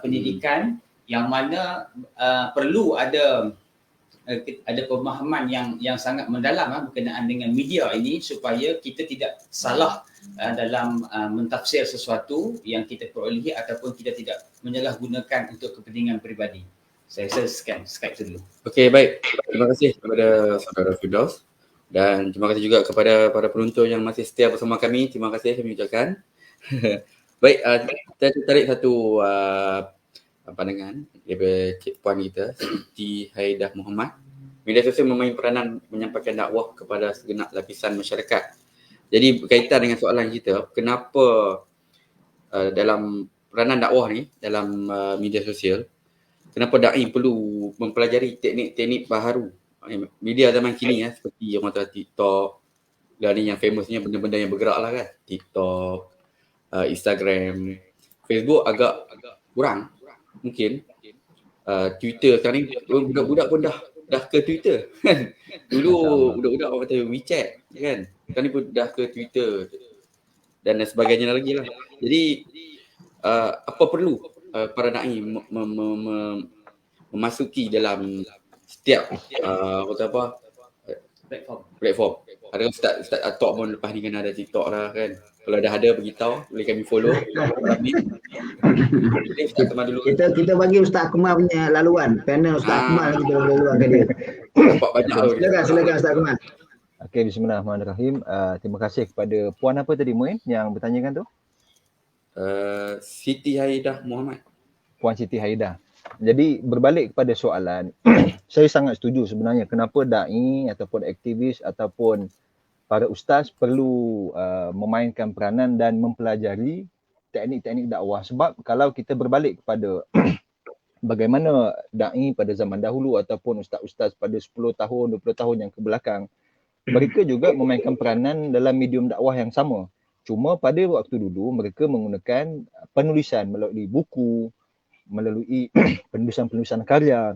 S2: pendidikan yang mana perlu ada pemahaman yang sangat mendalam berkenaan dengan media ini supaya kita tidak salah dalam mentafsir sesuatu yang kita perolehi ataupun kita tidak menyalahgunakan untuk kepentingan peribadi. Saya Skype dulu.
S4: Okey, baik. Terima kasih kepada saudara Firdaus dan terima kasih juga kepada para penonton yang masih setia bersama kami. Terima kasih kami ucapkan. Baik, kita tarik satu pandangan daripada Cik Puan kita, Siti Haidah Muhammad. Media sosial memain peranan menyampaikan dakwah kepada segenap lapisan masyarakat. Jadi berkaitan dengan soalan kita, kenapa dalam peranan dakwah ni dalam media sosial, kenapa da'i perlu mempelajari teknik-teknik baharu media zaman kini seperti yang kata TikTok dan ni yang famousnya benda-benda yang bergerak lah kan, TikTok, Instagram, Facebook agak kurang mungkin. Twitter sekarang ni budak-budak pun dah ke Twitter kan. Dulu budak-budak orang kata WeChat kan, sekarang ni pun dah ke Twitter dan sebagainya lagi lah. Jadi apa perlu para da'i memasuki dalam setiap platform. Ada Ustaz Atok pun lepas ni kan ada TikTok lah kan. Kalau dah ada beritahu, boleh kami follow.
S3: Kita bagi Ustaz Akmal punya laluan. Panel Ustaz Akmal lagi boleh laluankan dia.
S4: Nampak banyak tu.
S3: Silakan Ustaz Akmal.
S1: Okey, bismillahirrahmanirrahim. Terima kasih kepada puan apa tadi Muin yang bertanyakan tu?
S4: Siti Haidah Muhammad.
S1: Puan Siti Haidah. Jadi berbalik kepada soalan, saya sangat setuju sebenarnya kenapa da'i ataupun aktivis ataupun para ustaz perlu memainkan peranan dan mempelajari teknik-teknik dakwah. Sebab kalau kita berbalik kepada bagaimana da'i pada zaman dahulu ataupun ustaz-ustaz pada 10 tahun, 20 tahun yang kebelakang, mereka juga memainkan peranan dalam medium dakwah yang sama. Cuma pada waktu dulu mereka menggunakan penulisan melalui buku, melalui penulisan-penulisan karya.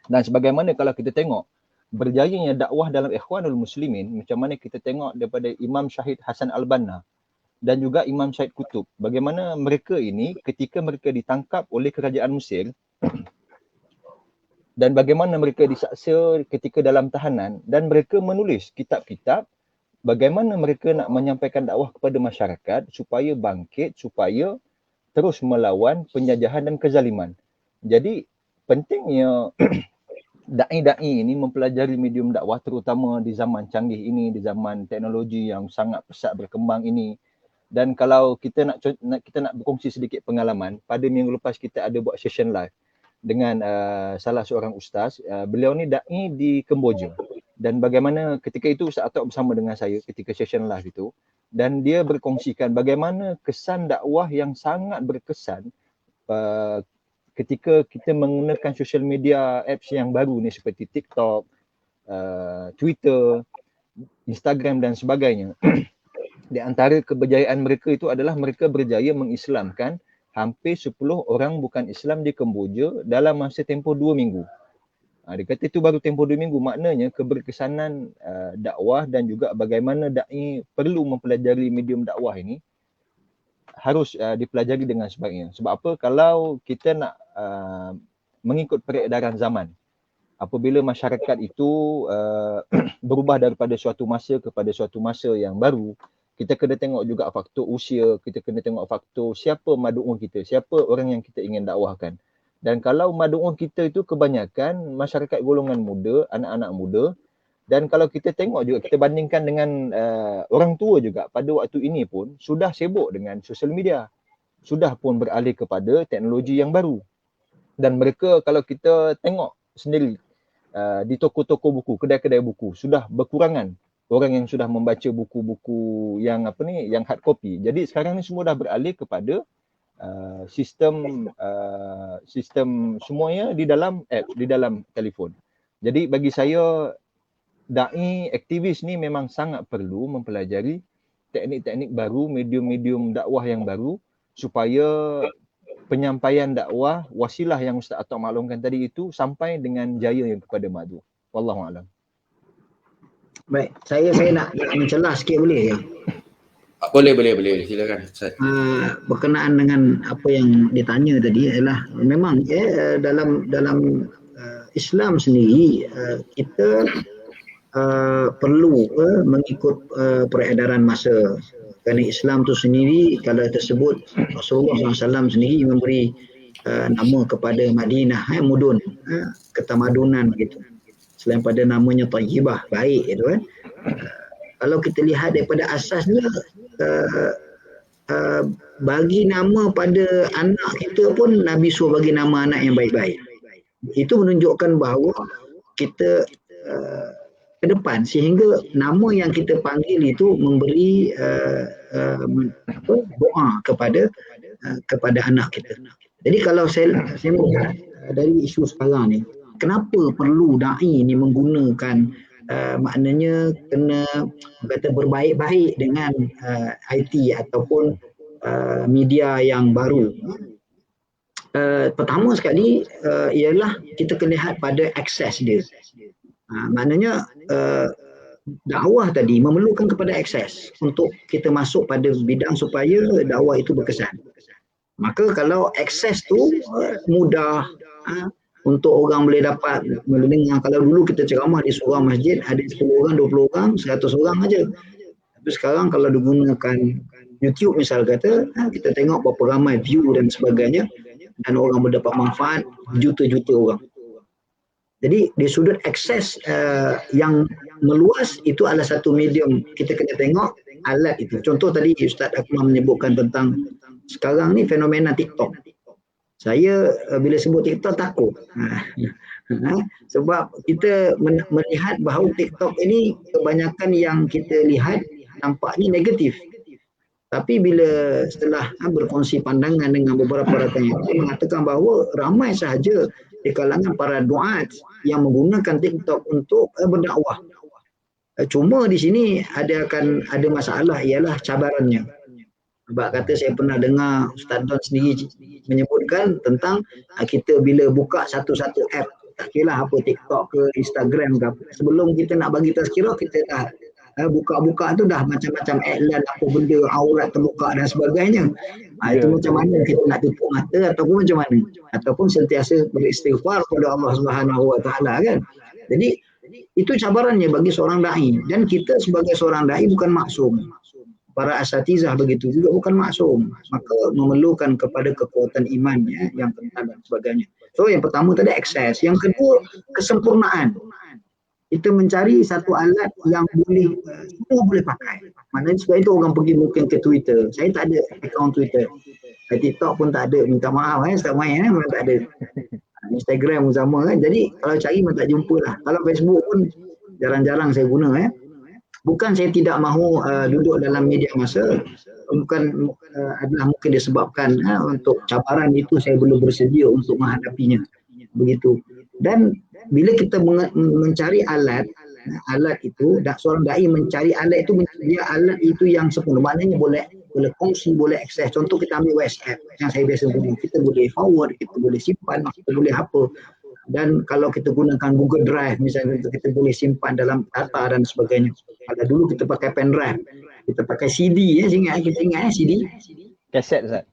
S1: Dan sebagaimana kalau kita tengok berjayanya dakwah dalam Ikhwanul Muslimin, macam mana kita tengok daripada Imam Syahid Hasan Al-Banna dan juga Imam Syahid Qutb, bagaimana mereka ini ketika mereka ditangkap oleh kerajaan Mesir dan bagaimana mereka disaksa ketika dalam tahanan, dan mereka menulis kitab-kitab bagaimana mereka nak menyampaikan dakwah kepada masyarakat supaya bangkit, supaya terus melawan penjajahan dan kezaliman. Jadi pentingnya da'i-da'i ini mempelajari medium dakwah, terutama di zaman canggih ini, di zaman teknologi yang sangat pesat berkembang ini. Dan kalau kita nak berkongsi sedikit pengalaman, pada minggu lepas kita ada buat session live dengan salah seorang ustaz. Beliau ni da'i di Kemboja, dan bagaimana ketika itu Ustaz Atok bersama dengan saya ketika session live itu, dan dia berkongsikan bagaimana kesan dakwah yang sangat berkesan ketika kita menggunakan social media apps yang baru ni seperti TikTok, Twitter, Instagram dan sebagainya. Di antara keberjayaan mereka itu adalah mereka berjaya mengislamkan hampir 10 orang bukan Islam di Kemboja dalam masa tempoh 2 minggu. Dia kata itu baru tempoh 2 minggu, maknanya keberkesanan dakwah dan juga bagaimana da'i perlu mempelajari medium dakwah ini harus dipelajari dengan sebaiknya. Sebab apa? Kalau kita nak mengikut peredaran zaman, apabila masyarakat itu berubah daripada suatu masa kepada suatu masa yang baru, kita kena tengok juga faktor usia, kita kena tengok faktor siapa madu'un kita, siapa orang yang kita ingin dakwahkan. Dan kalau madu'un kita itu kebanyakan masyarakat golongan muda, anak-anak muda, dan kalau kita tengok juga, kita bandingkan dengan orang tua juga, pada waktu ini pun sudah sibuk dengan sosial media, sudah pun beralih kepada teknologi yang baru. Dan mereka kalau kita tengok sendiri di toko-toko buku, kedai-kedai buku, sudah berkurangan orang yang sudah membaca buku-buku yang yang hard copy. Jadi sekarang ni semua dah beralih kepada sistem semuanya di dalam app, di dalam telefon. Jadi bagi saya, da'i aktivis ni memang sangat perlu mempelajari teknik-teknik baru, medium-medium dakwah yang baru, supaya penyampaian dakwah, wasilah yang Ustaz Atok maklumkan tadi itu sampai dengan jaya yang kepada madu. Wallahu a'lam.
S3: Baik, saya nak mencelah sikit boleh ya?
S4: Boleh, silakan.
S3: Berkenaan dengan apa yang ditanya tadi ialah memang dalam Islam sendiri kita perlu mengikut peredaran masa. Kerana Islam tu sendiri, kalau tersebut Rasulullah SAW sendiri memberi nama kepada Madinah, mudun, ketamadunan gitu. Selain pada namanya Tayyibah, baik itu kan. Kalau kita lihat daripada asasnya, bagi nama pada anak kita pun Nabi suruh bagi nama anak yang baik-baik. Itu menunjukkan bahawa kita ke depan, sehingga nama yang kita panggil itu memberi doa kepada anak kita. Jadi kalau saya melihat dari isu sekarang ni, kenapa perlu da'i ni menggunakan maknanya kena kata berbaik-baik dengan IT ataupun media yang baru. Pertama sekali ialah kita kena lihat pada akses dia. Maknanya dakwah tadi memerlukan kepada akses untuk kita masuk pada bidang supaya dakwah itu berkesan. Maka kalau akses tu mudah untuk orang boleh dapat mendengar. Kalau dulu kita ceramah di seorang masjid ada 10 orang, 20 orang, 100 orang aja. Tapi sekarang kalau digunakan YouTube misal kata, kita tengok berapa ramai view dan sebagainya, dan orang mendapat manfaat juta-juta orang. Jadi di sudut akses yang meluas, itu adalah satu medium. Kita kena tengok alat itu. Contoh tadi Ustaz Akmal menyebutkan tentang sekarang ni fenomena TikTok. Saya bila sebut TikTok takut. Sebab kita melihat bahawa TikTok ini kebanyakan yang kita lihat nampaknya negatif. Tapi bila setelah berkongsi pandangan dengan beberapa rakan yang mengatakan bahawa ramai sahaja di kalangan para duat yang menggunakan TikTok untuk berdakwah. Cuma di sini ada masalah, ialah cabarannya. Sebab kata saya pernah dengar Ustaz Don sendiri menyebutkan tentang kita bila buka satu-satu app tak kira apa TikTok ke Instagram ke apa. Sebelum kita nak bagi tazkirah, kita dah buka-buka tu dah macam-macam iklan apa benda aurat terbuka dan sebagainya. Itu macam mana kita nak tutup mata ataupun macam mana, ataupun sentiasa beristighfar kepada Allah Subhanahu Wa Taala kan. Jadi itu cabarannya bagi seorang dai, dan kita sebagai seorang dai bukan maksum. Para asatizah begitu juga bukan maksum, maka memerlukan kepada kekuatan imannya yang kental dan sebagainya. So yang pertama tadi akses, yang kedua kesempurnaan. Kita mencari satu alat yang boleh semua boleh pakai. Maknanya sebab itu orang pergi mungkin ke Twitter. Saya tak ada akaun Twitter. TikTok pun tak ada. Minta maaf start main memang tak ada. Instagram pun sama kan. Jadi kalau cari memang tak jumpa lah. Kalau Facebook pun jarang-jarang saya guna Bukan saya tidak mahu duduk dalam media massa. Bukan adalah mungkin disebabkan untuk cabaran itu saya belum bersedia untuk menghadapinya. Begitu. Dan bila kita mencari alat itu, seorang dai mencari alat itu, dia alat itu yang sempurna. Maknanya boleh kongsi, boleh akses. Contoh kita ambil WhatsApp yang saya biasa guna. Kita boleh forward, kita boleh simpan, kita boleh apa. Dan kalau kita gunakan Google Drive misalnya, kita boleh simpan dalam data dan sebagainya. Kalau dulu kita pakai pen drive, kita pakai CD kita ingat CD.
S1: Kaset Ustaz.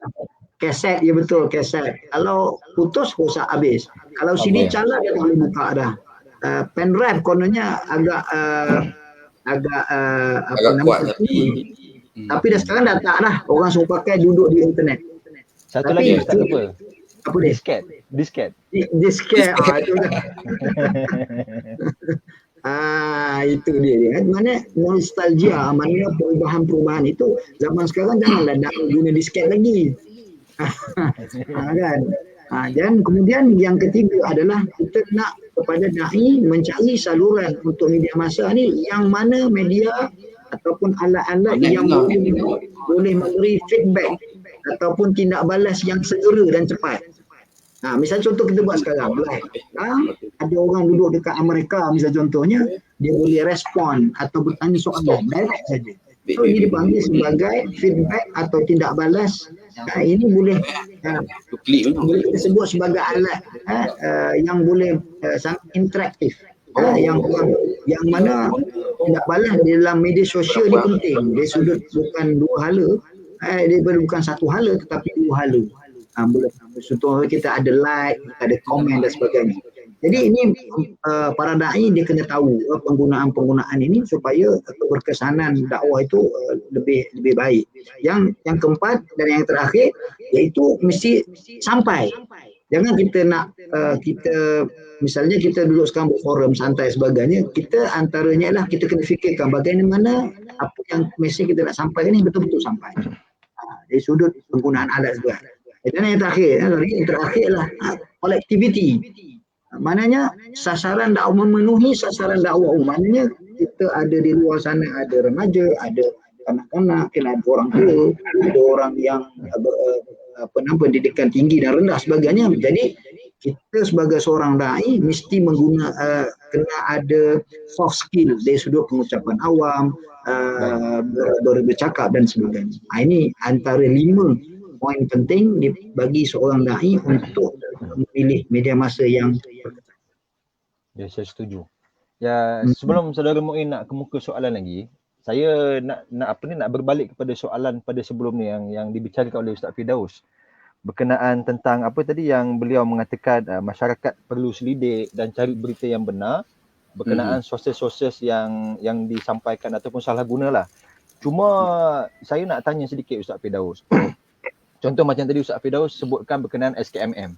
S3: Kaset, ya betul, kaset. Kalau putus rosak habis. Kalau CD calar dia tak boleh buka dah. Pen drive kononnya agak
S4: kuat
S3: tapi dah sekarang dah tak dah. Orang suruh pakai duduk di internet.
S1: Satu lagi Ustaz apa?
S3: Apa dia?
S1: Disket.
S3: Disket. Itu dah. Itu dia. Mana nostalgia, mana perubahan-perubahan itu zaman sekarang janganlah nak guna disket lagi. Kan? Dan kemudian yang ketiga adalah kita nak kepada dai mencari saluran untuk media massa ni yang mana media ataupun alat-alat yang boleh memberi feedback ataupun tindak balas yang segera dan cepat. Misal contoh kita buat sekarang live. Ada orang duduk dekat Amerika misal contohnya, dia boleh respon atau bertanya soalan direct saja. So ini dipanggil sebagai feedback atau tindak balas. Ini boleh kita sebut sebagai alat yang boleh sangat interaktif. Yang mana tindak balas di dalam media sosial ni penting. Dari sudut bukan dua hala, dia bukan satu hala tetapi dua hala. Contohnya kita ada like, kita ada komen dan sebagainya. Jadi ini para dai dia kena tahu penggunaan-penggunaan ini supaya keberkesanan dakwah itu lebih baik. Yang keempat dan yang terakhir iaitu mesti sampai. Jangan kita nak kita misalnya kita duduk sekarang berforum santai sebagainya, kita antaranya lah kita kena fikirkan bagaimana apa yang mesej kita nak sampaikan ini betul-betul sampai. Dari sudut penggunaan alat juga. Dan yang terakhir lah kolektiviti. Maknanya sasaran dakwah, memenuhi sasaran dakwah. Maknanya kita ada di luar sana, ada remaja, ada kanak-kanak, ada orang tua, ada orang yang pendidikan tinggi dan rendah sebagainya. Jadi kita sebagai seorang dai mesti kena ada soft skill dari sudut pengucapan awam, bercakap dan sebagainya. Ini antara 5 poin penting bagi seorang dai untuk memilih media massa yang
S1: Ya, saya setuju. Ya, sebelum saudara Muin nak kemuka soalan lagi, saya nak berbalik kepada soalan pada sebelum ni yang dibicarakan oleh Ustaz Firdaus berkenaan tentang apa tadi yang beliau mengatakan masyarakat perlu selidik dan cari berita yang benar berkenaan sources-sources yang disampaikan ataupun salah gunalah. Cuma saya nak tanya sedikit Ustaz Firdaus. Contoh macam tadi Ustaz Firdaus sebutkan berkenaan SKMM.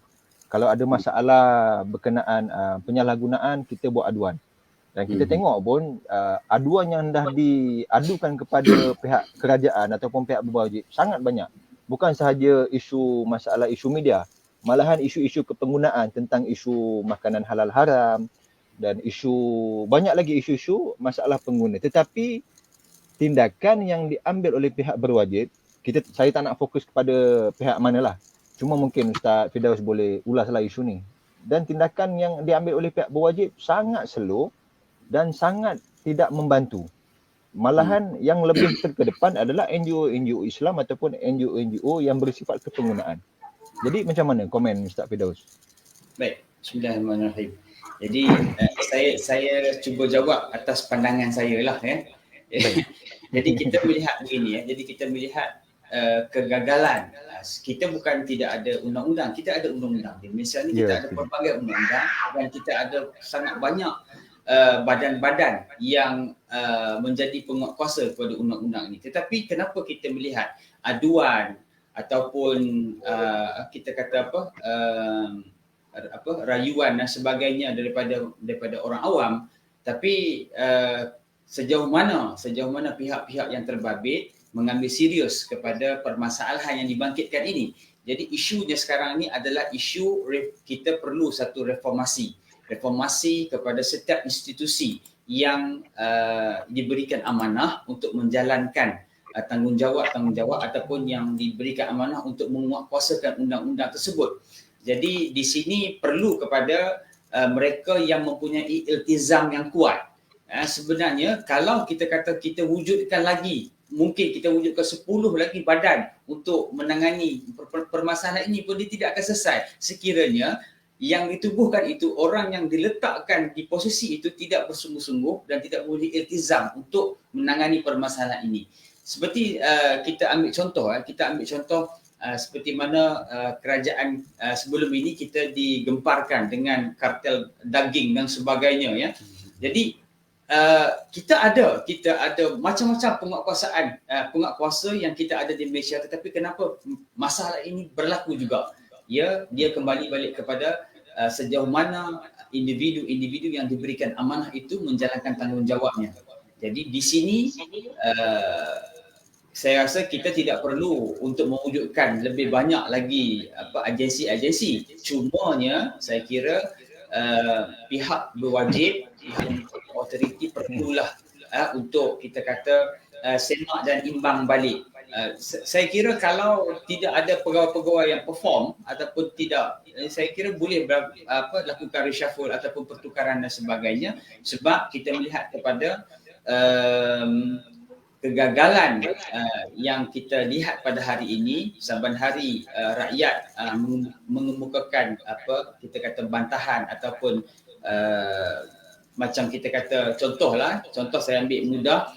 S1: Kalau ada masalah berkenaan penyalahgunaan, kita buat aduan. Dan kita tengok pun aduan yang dah diadukan kepada pihak kerajaan ataupun pihak berwajib sangat banyak. Bukan sahaja masalah isu media, malahan isu-isu kepenggunaan tentang isu makanan halal haram dan banyak lagi isu-isu masalah pengguna. Tetapi tindakan yang diambil oleh pihak berwajib, saya tak nak fokus kepada pihak manalah. Cuma mungkin Ustaz Firdaus boleh ulaslah isu ni. Dan tindakan yang diambil oleh pihak berwajib sangat slow dan sangat tidak membantu. Malahan yang lebih terkedepan adalah NGO Islam ataupun NGO yang bersifat kepenggunaan. Jadi macam mana komen Ustaz Firdaus?
S2: Baik, bismillahirrahmanirrahim. Jadi saya cuba jawab atas pandangan saya lah ya. Jadi kita melihat begini ya. Jadi kita melihat kegagalan. Kita bukan tidak ada undang-undang, kita ada undang-undang. Di Malaysia ni kita ada pelbagai undang-undang dan kita ada sangat banyak badan-badan yang menjadi penguatkuasa kepada undang-undang ini. Tetapi kenapa kita melihat aduan ataupun kita kata rayuan dan sebagainya daripada orang awam, tapi sejauh mana pihak-pihak yang terbabit mengambil serius kepada permasalahan yang dibangkitkan ini. Jadi isunya sekarang ini adalah isu kita perlu satu reformasi kepada setiap institusi yang diberikan amanah untuk menjalankan tanggungjawab ataupun yang diberikan amanah untuk menguatkuasakan undang-undang tersebut. Jadi di sini perlu kepada mereka yang mempunyai iltizam yang kuat. Sebenarnya kalau kita kata kita wujudkan lagi, mungkin kita wujudkan 10 lagi badan untuk menangani permasalahan ini pun dia tidak akan selesai sekiranya yang ditubuhkan itu orang yang diletakkan di posisi itu tidak bersungguh-sungguh dan tidak mempunyai iltizam untuk menangani permasalahan ini. Seperti kita ambil contoh seperti mana kerajaan sebelum ini kita digemparkan dengan kartel daging dan sebagainya ya. Jadi kita ada macam-macam penguatkuasa yang kita ada di Malaysia, tetapi kenapa masalah ini berlaku juga? Ya, dia kembali balik kepada sejauh mana individu-individu yang diberikan amanah itu menjalankan tanggungjawabnya. Jadi di sini saya rasa kita tidak perlu untuk mewujudkan lebih banyak lagi agensi-agensi. Cumanya saya kira pihak berwajib, pihak autoriti perlulah untuk kita kata semak dan imbang balik. Saya kira kalau tidak ada pegawai-pegawai yang perform ataupun tidak, saya kira boleh lakukan reshuffle ataupun pertukaran dan sebagainya, sebab kita melihat kepada kegagalan yang kita lihat pada hari ini. Saban hari rakyat mengemukakan kita kata bantahan ataupun macam kita kata contoh saya ambil mudah,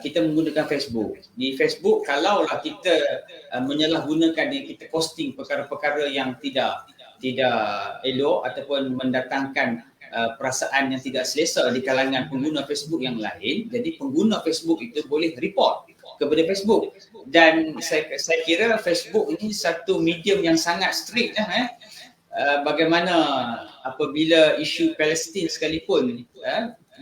S2: kita menggunakan Facebook. Di Facebook kalaulah kita menyalahgunakan, kita posting perkara-perkara yang tidak elok ataupun mendatangkan perasaan yang tidak selesa di kalangan pengguna Facebook yang lain, jadi pengguna Facebook itu boleh report kepada Facebook. Dan saya kira Facebook ini satu medium yang sangat strict bagaimana apabila isu Palestin sekalipun,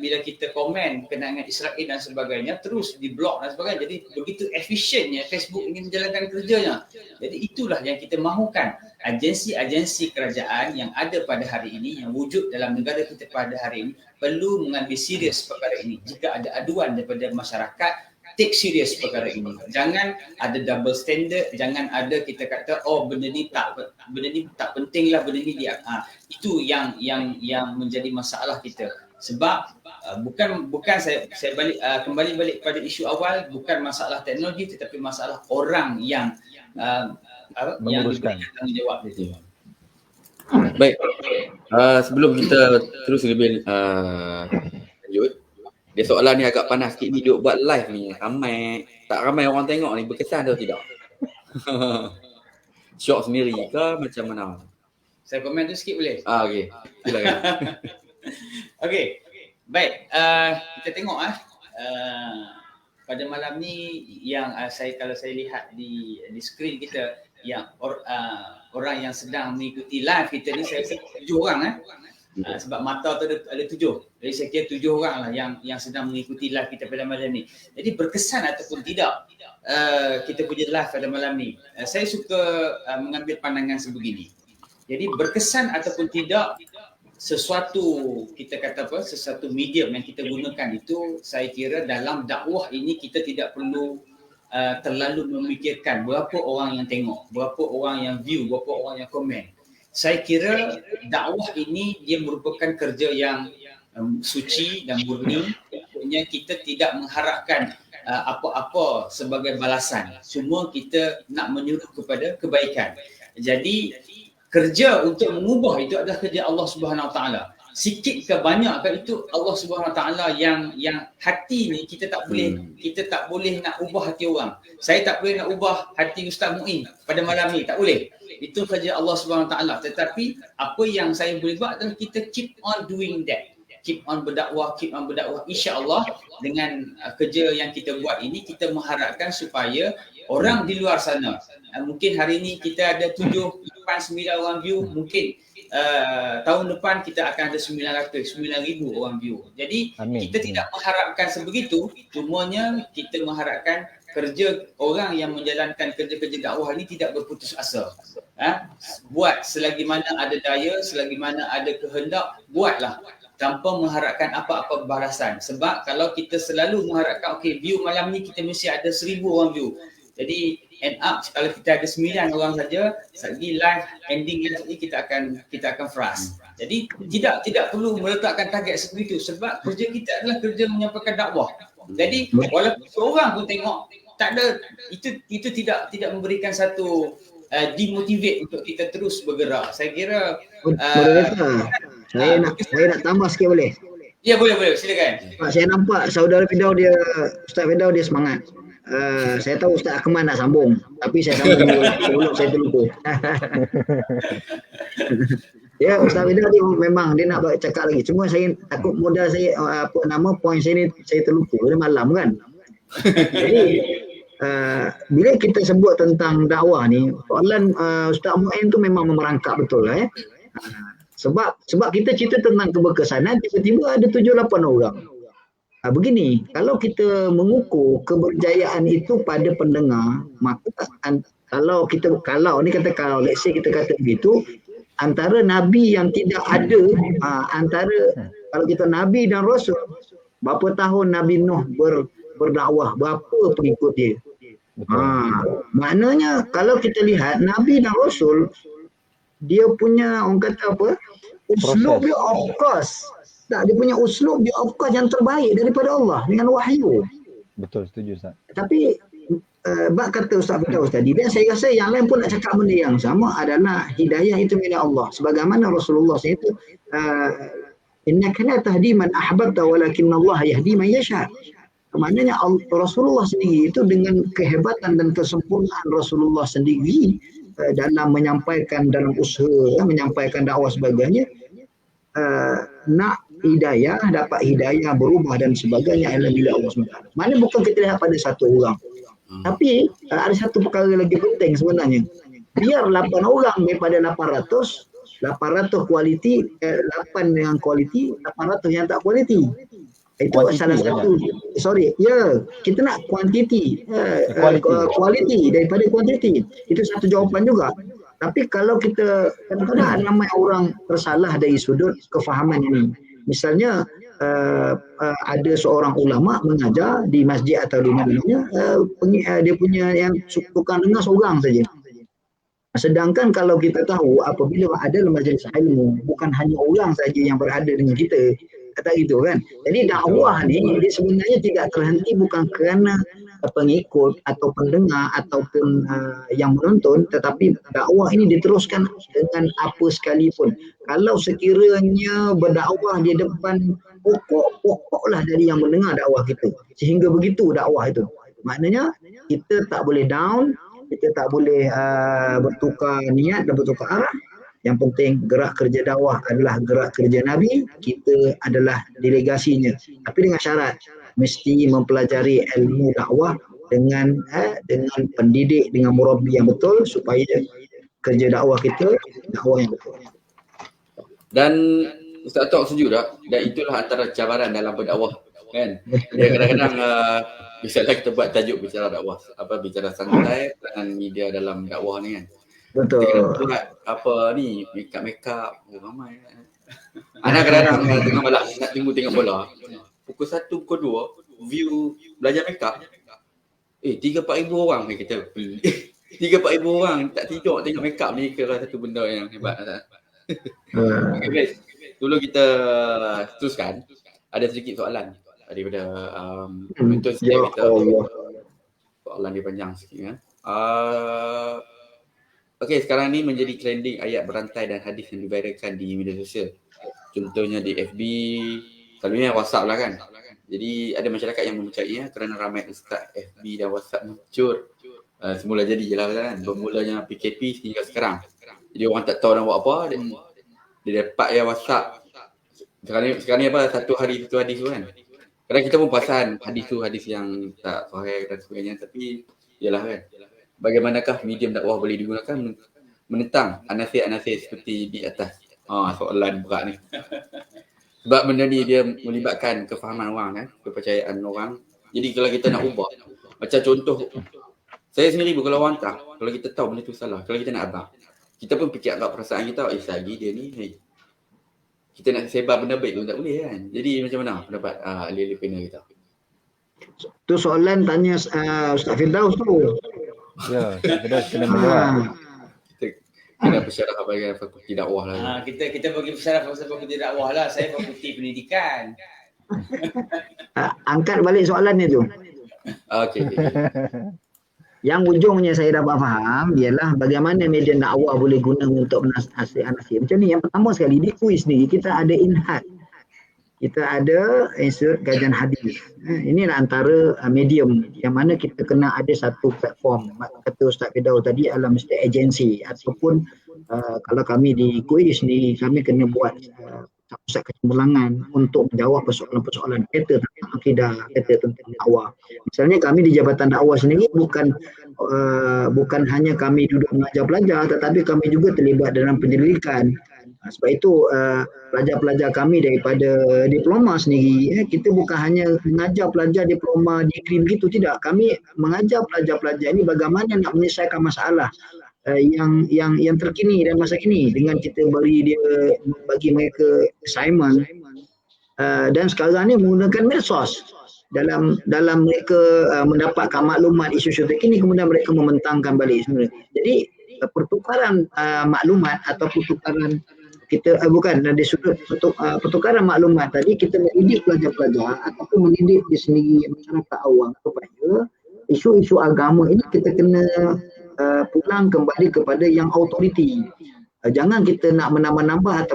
S2: bila kita komen kenangan Israel dan sebagainya terus diblok dan sebagainya. Jadi begitu efisiennya Facebook ingin menjalankan kerjanya. Jadi itulah yang kita mahukan, agensi-agensi kerajaan yang ada pada hari ini, yang wujud dalam negara kita pada hari ini, perlu mengambil serius perkara ini. Jika ada aduan daripada masyarakat, take serius perkara ini. Jangan ada double standard, jangan ada kita kata benda ni tak penting lah, benda ni dia. Itu yang menjadi masalah kita. Sebab bukan saya kembali balik pada isu awal, bukan masalah teknologi tetapi masalah orang yang
S1: menguruskan
S2: tanggungjawab itu.
S4: Baik. Sebelum kita terus lebih lanjut, dia soalan ni agak panas sikit ni, duk buat live ni. Tak ramai orang tengok ni, berkesan atau tidak? Syok sendiri ke macam mana?
S2: Saya komen tu sikit boleh?
S4: Okey. Silakan.
S2: Okey. Baik, kita tengok pada malam ni yang kalau saya lihat di skrin kita, yang orang yang sedang mengikuti live kita ni, saya rasa 7 orang sebab mata tu ada 7. Jadi saya kira 7 orang lah yang sedang mengikuti live kita pada malam ni. Jadi berkesan ataupun tidak kita punya live pada malam ni, saya suka mengambil pandangan sebegini. Jadi berkesan ataupun tidak, sesuatu medium yang kita gunakan itu, saya kira dalam dakwah ini kita tidak perlu terlalu memikirkan berapa orang yang tengok, berapa orang yang view, berapa orang yang komen. Saya kira dakwah ini dia merupakan kerja yang suci dan murni. Maksudnya kita tidak mengharapkan apa-apa sebagai balasan. Semua kita nak menyuruh kepada kebaikan. Jadi kerja untuk mengubah itu adalah kerja Allah Subhanahu Wa Taala. sikit ke banyak ke itu Allah Subhanahu Wa Taala yang hati ni kita tak boleh nak ubah hati orang. Saya tak boleh nak ubah hati Ustaz Muin pada malam ni, tak boleh. Itu saja Allah Subhanahu Wa Taala. Tetapi apa yang saya boleh buat adalah kita keep on doing that. Keep on berdakwah. Insya-Allah dengan kerja yang kita buat ini kita mengharapkan supaya orang di luar sana, mungkin hari ini kita ada 7, 8, 9 orang view, mungkin tahun depan kita akan ada 9,000 orang view. Jadi kita tidak mengharapkan sebegitu, cumanya kita mengharapkan kerja orang yang menjalankan kerja-kerja dakwah ini tidak berputus asa. Buat selagi mana ada daya, selagi mana ada kehendak, buatlah tanpa mengharapkan apa-apa balasan. Sebab kalau kita selalu mengharapkan view malam ni kita mesti ada 1,000 orang view. Jadi end up kalau kita ada 9 orang saja, lagi live ending ni kita akan frust. Jadi tidak perlu meletakkan target seperti itu sebab kerja kita adalah kerja menyampaikan dakwah. Jadi walaupun seorang pun tengok tak ada, itu tidak memberikan satu demotivate untuk kita terus bergerak. Saya kira
S3: saya nak tambah sikit boleh?
S2: Ya, boleh silakan.
S3: Saya nampak saudara Ustaz Firdaus dia semangat. Saya tahu Ustaz Akmal nak sambung, tapi saya sambung dulu sebelum saya terlupa. Ya, Ustaz Firdaus dia memang dia nak cakap lagi. Cuma saya takut modal saya poin saya ni saya terlupa. Pada malam kan. Jadi bila kita sebut tentang dakwah ni, soalan Ustaz Muin tu memang memerangkap betul lah. Sebab kita cerita tentang keberkesanan, tiba-tiba ada 7-8 orang. Begini, kalau kita mengukur keberjayaan itu pada pendengar, maka kalau let's say kita kata begitu, antara nabi yang tidak ada, antara kalau kita nabi dan rasul, berapa tahun Nabi Nuh berdakwah, berapa pengikut dia? Maknanya kalau kita lihat nabi dan rasul, dia punya orang kata apa? Uslub dia of course. Dia punya uslub dia of course yang terbaik daripada Allah dengan wahyu.
S1: Betul, setuju Ustaz.
S3: Tapi bab kata Ustaz Firdaus tadi, dan saya rasa yang lain pun nak cakap benda yang sama adalah hidayah itu milik Allah. Sebagaimana Rasulullah itu innaka la tahdi man ahbabta walakinnallaha yahdi man yasha. Maknanya Rasulullah sendiri itu dengan kehebatan dan kesempurnaan Rasulullah sendiri dalam menyampaikan, dalam usaha menyampaikan dakwah sebagainya, nak hidayah, dapat hidayah, berubah dan sebagainya adalah milik Allah SWT. Mana bukan kita lihat pada satu orang. Tapi ada satu perkara lagi penting sebenarnya. Biar 8 orang daripada 800 kualiti, 8 yang kualiti, 800 yang tak kualiti. Itu salah satu. Kita nak kuantiti, kualiti daripada kuantiti. Itu satu jawapan juga. Tapi kalau kita kadang-kadang ramai orang tersalah dari sudut kefahaman ini. Misalnya ada seorang ulama mengajar di masjid atau di mana-mana, dia punya yang tukang dengar seorang saja. Sedangkan kalau kita tahu apabila ada majlis ilmu, bukan hanya orang saja yang berada dengan kita. Kata gitu kan. Jadi dakwah ni dia sebenarnya tidak terhenti bukan kerana pengikut atau pendengar ataupun yang menonton, tetapi dakwah ini diteruskan dengan apa sekalipun. Kalau sekiranya berdakwah di depan pokoklah dari yang mendengar dakwah kita. Sehingga begitu dakwah itu. Maknanya kita tak boleh down, kita tak boleh bertukar niat dan bertukar arah. Yang penting gerak kerja dakwah adalah gerak kerja Nabi, kita adalah delegasinya. Tapi dengan syarat mesti mempelajari ilmu dakwah dengan pendidik, dengan murabbi yang betul supaya kerja dakwah kita dakwah yang betul.
S4: Dan Ustaz Tok setuju tak? Dan itulah antara cabaran dalam berdakwah, kan? Dia kadang-kadang misalnya kita buat tajuk bicara dakwah, bicara santai dengan media dalam dakwah ni kan.
S3: Betul.
S4: Buat apa ni, make-up ramai. Anak kadang-kadang tengah malam nak tengok bola. Pukul 1, pukul 2 view belajar make-up. 3-4 ribu orang kita beli. 3-4 ribu orang tak tidur tengok make-up ni ke satu benda yang hebat. Okay, guys. Dulu kita teruskan. Ada sedikit soalan daripada penonton setiap kita. Soalan dia panjang sikit kan. Okey, sekarang ni menjadi trending ayat berantai dan hadis yang diviralkan di media sosial. Contohnya di FB, selalunya WhatsApp lah kan. Jadi ada masyarakat yang mempercayainya kerana ramai ustaz FB dan WhatsApp muncul. Semula jadi je lah kan. Bermulanya PKP hingga sekarang. Jadi orang tak tahu nak buat apa, dia dapat ya WhatsApp. Sekarang ni apa, satu hadis tu kan. Kadang kita pun perasan hadis tu hadis yang tak sahih dan sebagainya, tapi yalah kan. Bagaimanakah medium dakwah boleh digunakan menentang anasir-anasir seperti di atas? Soalan berat ni. Sebab benda ni dia melibatkan kefahaman orang kan, kepercayaan orang. Jadi kalau kita nak ubah, macam contoh saya sendiri pun kalau orang tak, kalau kita tahu benda tu salah, kalau kita nak abang, kita pun fikir agak perasaan kita, lagi dia ni, kita nak sebar benda baik pun tak boleh kan. Jadi macam mana pendapat ahli-ahli panel kita?
S3: Tu soalan tanya Ustaz Firdaus tu.
S1: Ya, kita kena menjawab.
S4: Kena bersyarah bagi fakulti dakwah lah.
S2: Kita bagi bersyarah pasal fakulti dakwah lah. Saya fakulti pendidikan.
S3: Angkat balik soalan ni tu.
S4: Okey.
S3: Yang ujungnya saya dapat faham ialah bagaimana media dakwah boleh guna untuk menasihati. Macam ni, yang pertama sekali di kuis ni kita ada INHAD. Kita ada Institut Kajian Hadis. Inilah antara medium yang mana kita kena ada satu platform. Kata Ustaz Firdaus tadi adalah mesti agensi ataupun kalau kami di kuis ni kami kena buat pusat kecermulangan untuk menjawab persoalan-persoalan kaitan tentang akidah, kaitan tentang dakwah. Misalnya kami di Jabatan Dakwah sendiri bukan hanya kami duduk mengajar pelajar, tetapi kami juga terlibat dalam penyelidikan. Sebab itu pelajar-pelajar kami daripada diploma sendiri, kita bukan hanya mengajar pelajar diploma degree begitu, tidak. Kami mengajar pelajar-pelajar ini bagaimana nak menyelesaikan masalah yang terkini dan masa kini dengan kita bagi mereka assignment dan sekarang ni menggunakan medsos dalam mereka mendapatkan maklumat isu-isu terkini, kemudian mereka membentangkan balik sebenarnya. Jadi pertukaran maklumat atau pertukaran kita dari sudut pertukaran maklumat tadi, kita mendidik pelajar-pelajar ataupun mendidik di sendiri masyarakat awam supaya isu-isu agama ini kita kena pulang kembali kepada yang autoriti. Jangan kita nak menambah-nambah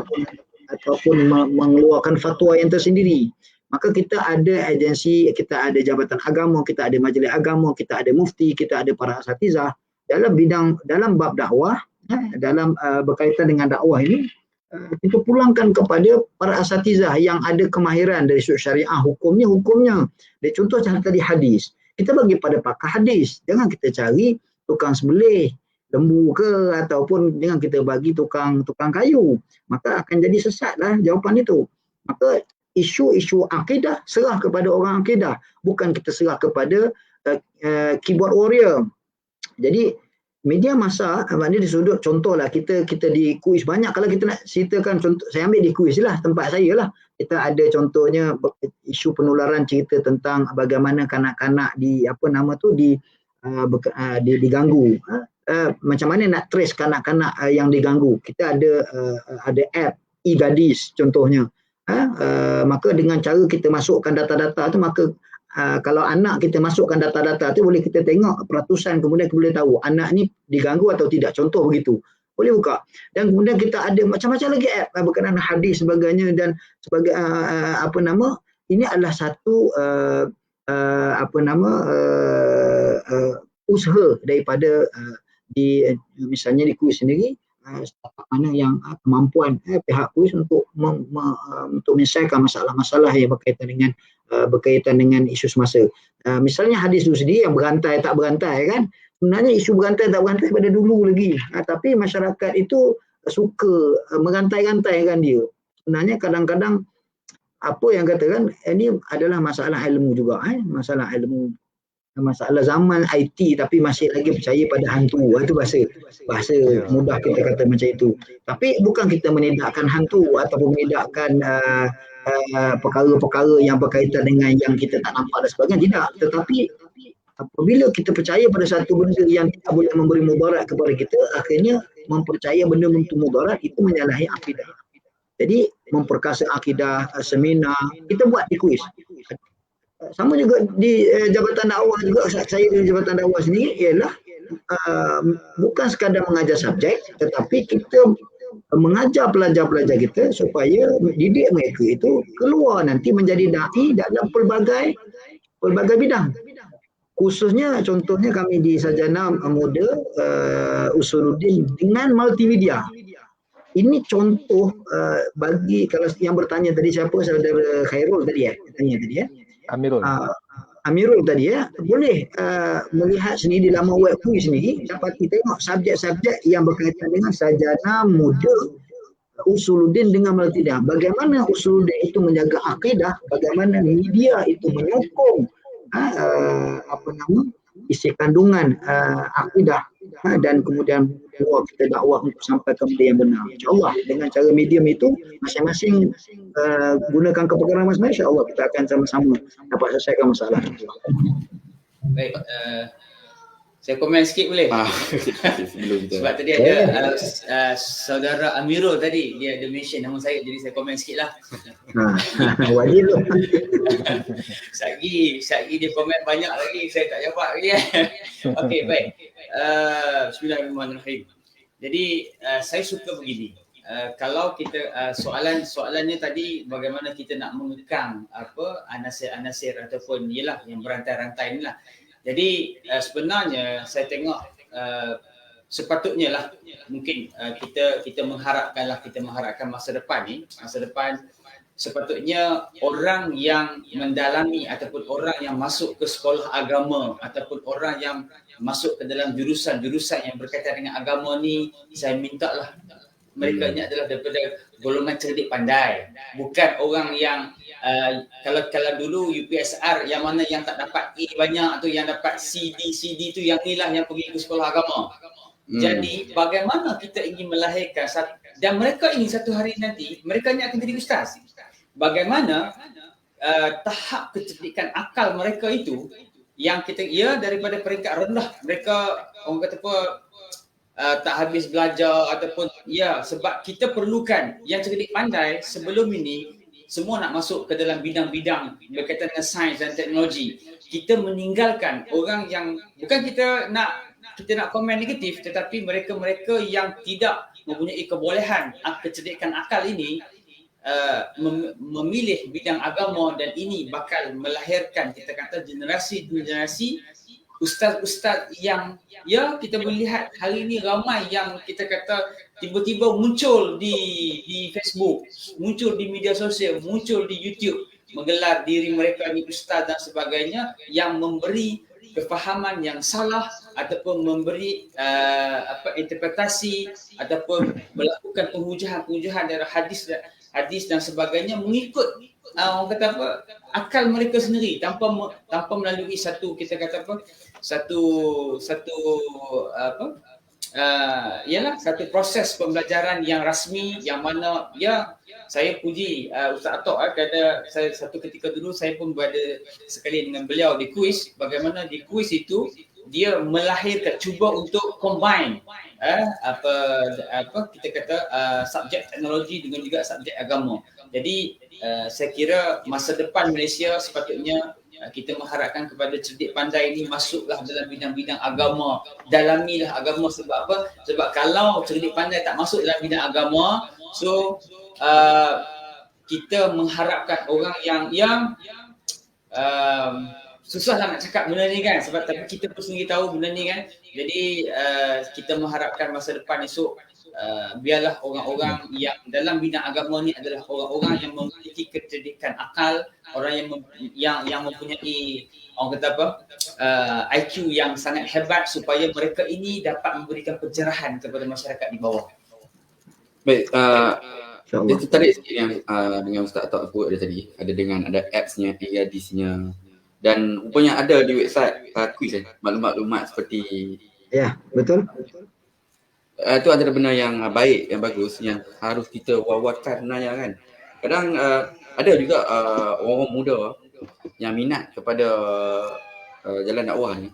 S3: ataupun mengeluarkan fatwa yang tersendiri. Maka kita ada agensi, kita ada jabatan agama, kita ada majlis agama, kita ada mufti, kita ada para asatizah dalam bab dakwah, dalam berkaitan dengan dakwah ini, kita pulangkan kepada para asatizah yang ada kemahiran dari sudut syariah, hukumnya. Dia contoh macam tadi hadis. Kita bagi pada pakar hadis. Jangan kita cari tukang sembelih lembu ke, ataupun jangan kita bagi tukang kayu. Maka akan jadi sesatlah jawapan itu. Maka isu-isu akidah serah kepada orang akidah, bukan kita serah kepada keyboard warrior. Jadi media massa maknanya di sudut contohlah kita di kuis banyak. Kalau kita nak ceritakan contoh, saya ambil di kuis lah, tempat saya lah. Kita ada contohnya isu penularan, cerita tentang bagaimana kanak-kanak diganggu. Macam mana nak trace kanak-kanak yang diganggu. Kita ada app e-gadis contohnya. Maka dengan cara kita masukkan data-data tu, maka kalau anak kita masukkan data-data tu, boleh kita tengok peratusan, kemudian kita boleh tahu anak ni diganggu atau tidak, contoh begitu. Boleh buka. Dan kemudian kita ada macam-macam lagi app berkenaan hadis sebagainya dan sebagai ini adalah satu usaha daripada misalnya di kuis sendiri, mana yang kemampuan pihak kuis untuk menyelesaikan masalah-masalah yang berkaitan dengan isu semasa. Misalnya hadis itu sendiri yang berantai tak berantai kan, sebenarnya isu berantai tak berantai pada dulu lagi, tapi masyarakat itu suka merantai-rantaikan dia. Sebenarnya kadang-kadang apa yang katakan ini adalah masalah ilmu juga, masalah ilmu, masalah zaman IT tapi masih lagi percaya pada hantu. Itu bahasa mudah kita kata macam itu. Tapi bukan kita menidakkan hantu ataupun menidakkan perkara-perkara yang berkaitan dengan yang kita tak nampak dan sebagainya, tidak. Tetapi apabila kita percaya pada satu benda yang tidak boleh memberi mudarat kepada kita, akhirnya mempercaya benda untuk mudarat, itu menyalahi akidah. Jadi memperkasa akidah, seminar kita buat di kuis. Sama juga di Jabatan Dakwah juga, saya di Jabatan Dakwah sendiri ialah bukan sekadar mengajar subjek, tetapi kita mengajar pelajar-pelajar kita supaya didik mereka itu keluar nanti menjadi dai dalam pelbagai bidang. Khususnya contohnya kami di Sarjana Muda Usuluddin dengan multimedia. Ini contoh bagi kalau yang bertanya tadi siapa, saudara Khairul tadi tanya tadi Amirul tadi boleh melihat sendiri di laman web kui sendiri, dapat kita tengok subjek-subjek yang berkaitan dengan Sarjana Muda Usuluddin dengan multimedia. Bagaimana Usuluddin itu menjaga akidah, bagaimana media itu menyokong isi kandungan akidah dan kemudian kita dakwah untuk sampai ke benda yang benar. InsyaAllah dengan cara medium itu masing-masing gunakan keperluan masing-masing, insyaAllah kita akan sama-sama dapat selesaikan masalah.
S2: Baik, saya komen sikit boleh? Sebab tadi ada saudara Amirul tadi, dia ada mention nama saya, jadi saya komen sikit lah.
S3: Wajib tu.
S2: Satgi dia komen banyak lagi, saya tak jawab lagi. Okey, baik. Bismillahirrahmanirrahim. Jadi saya suka begini. Kalau kita soalannya tadi bagaimana kita nak mengekang anasir-anasir ataupun ialah yang berantai-rantai inilah. Jadi sebenarnya saya tengok sepatutnya lah mungkin kita mengharapkan masa depan sepatutnya orang yang mendalami ataupun orang yang masuk ke sekolah agama ataupun orang yang masuk ke dalam jurusan-jurusan yang berkaitan dengan agama ni, saya mintalah mereka ni adalah daripada golongan cerdik pandai, bukan orang yang kalau dulu UPSR yang mana yang tak dapat A banyak atau yang dapat CD tu yang inilah yang pergi ke sekolah agama. Jadi bagaimana kita ingin melahirkan dan mereka ingin satu hari nanti mereka ni akan jadi ustaz. Bagaimana tahap kecerdikan akal mereka itu yang kita daripada peringkat rendah mereka orang kata tak habis belajar ataupun sebab kita perlukan yang cerdik pandai sebelum ini semua nak masuk ke dalam bidang-bidang berkaitan dengan sains dan teknologi. Kita meninggalkan orang yang bukan kita nak komen negatif, tetapi mereka-mereka yang tidak mempunyai kebolehan kecerdikan akal ini memilih bidang agama, dan ini bakal melahirkan kita kata generasi-generasi ustaz-ustaz yang kita melihat hari ini ramai yang kita kata tiba-tiba muncul di Facebook, muncul di media sosial, muncul di YouTube, menggelar diri mereka ni ustaz dan sebagainya, yang memberi kefahaman yang salah ataupun memberi interpretasi ataupun melakukan penghujah-penghujah dari hadis dan sebagainya mengikut orang kata akal mereka sendiri tanpa melalui satu kita kata satu proses pembelajaran yang rasmi, yang mana saya puji Ustaz Atok satu ketika dulu saya pun berada sekali dengan beliau di kuis, bagaimana di kuis itu dia melahirkan cuba untuk combine kita kata subjek teknologi dengan juga subjek agama. Jadi saya kira masa depan Malaysia sepatutnya kita mengharapkan kepada cerdik pandai ini masuklah dalam bidang-bidang agama, dalamilah agama. Sebab apa? Sebab kalau cerdik pandai tak masuk dalam bidang agama, so kita mengharapkan orang yang susahlah nak cakap benda ni kan, sebab tapi kita pun sendiri tahu benda ni kan. Jadi kita mengharapkan masa depan esok biarlah orang-orang yang dalam bidang agama ni adalah orang-orang yang memiliki kecerdikan akal, orang yang mempunyai orang kata IQ yang sangat hebat, supaya mereka ini dapat memberikan pencerahan kepada masyarakat di bawah.
S4: Baik, dia tertarik sikit yang dengan Ustaz Atok sebut tadi, ada apps-nya, hadisnya, dan rupanya ada di website kuis maklumat-maklumat seperti
S3: betul.
S4: Itu antara benda yang baik, yang bagus, yang harus kita wawarkan sebenarnya kan. Kadang ada juga orang-orang muda yang minat kepada jalan dakwah ni,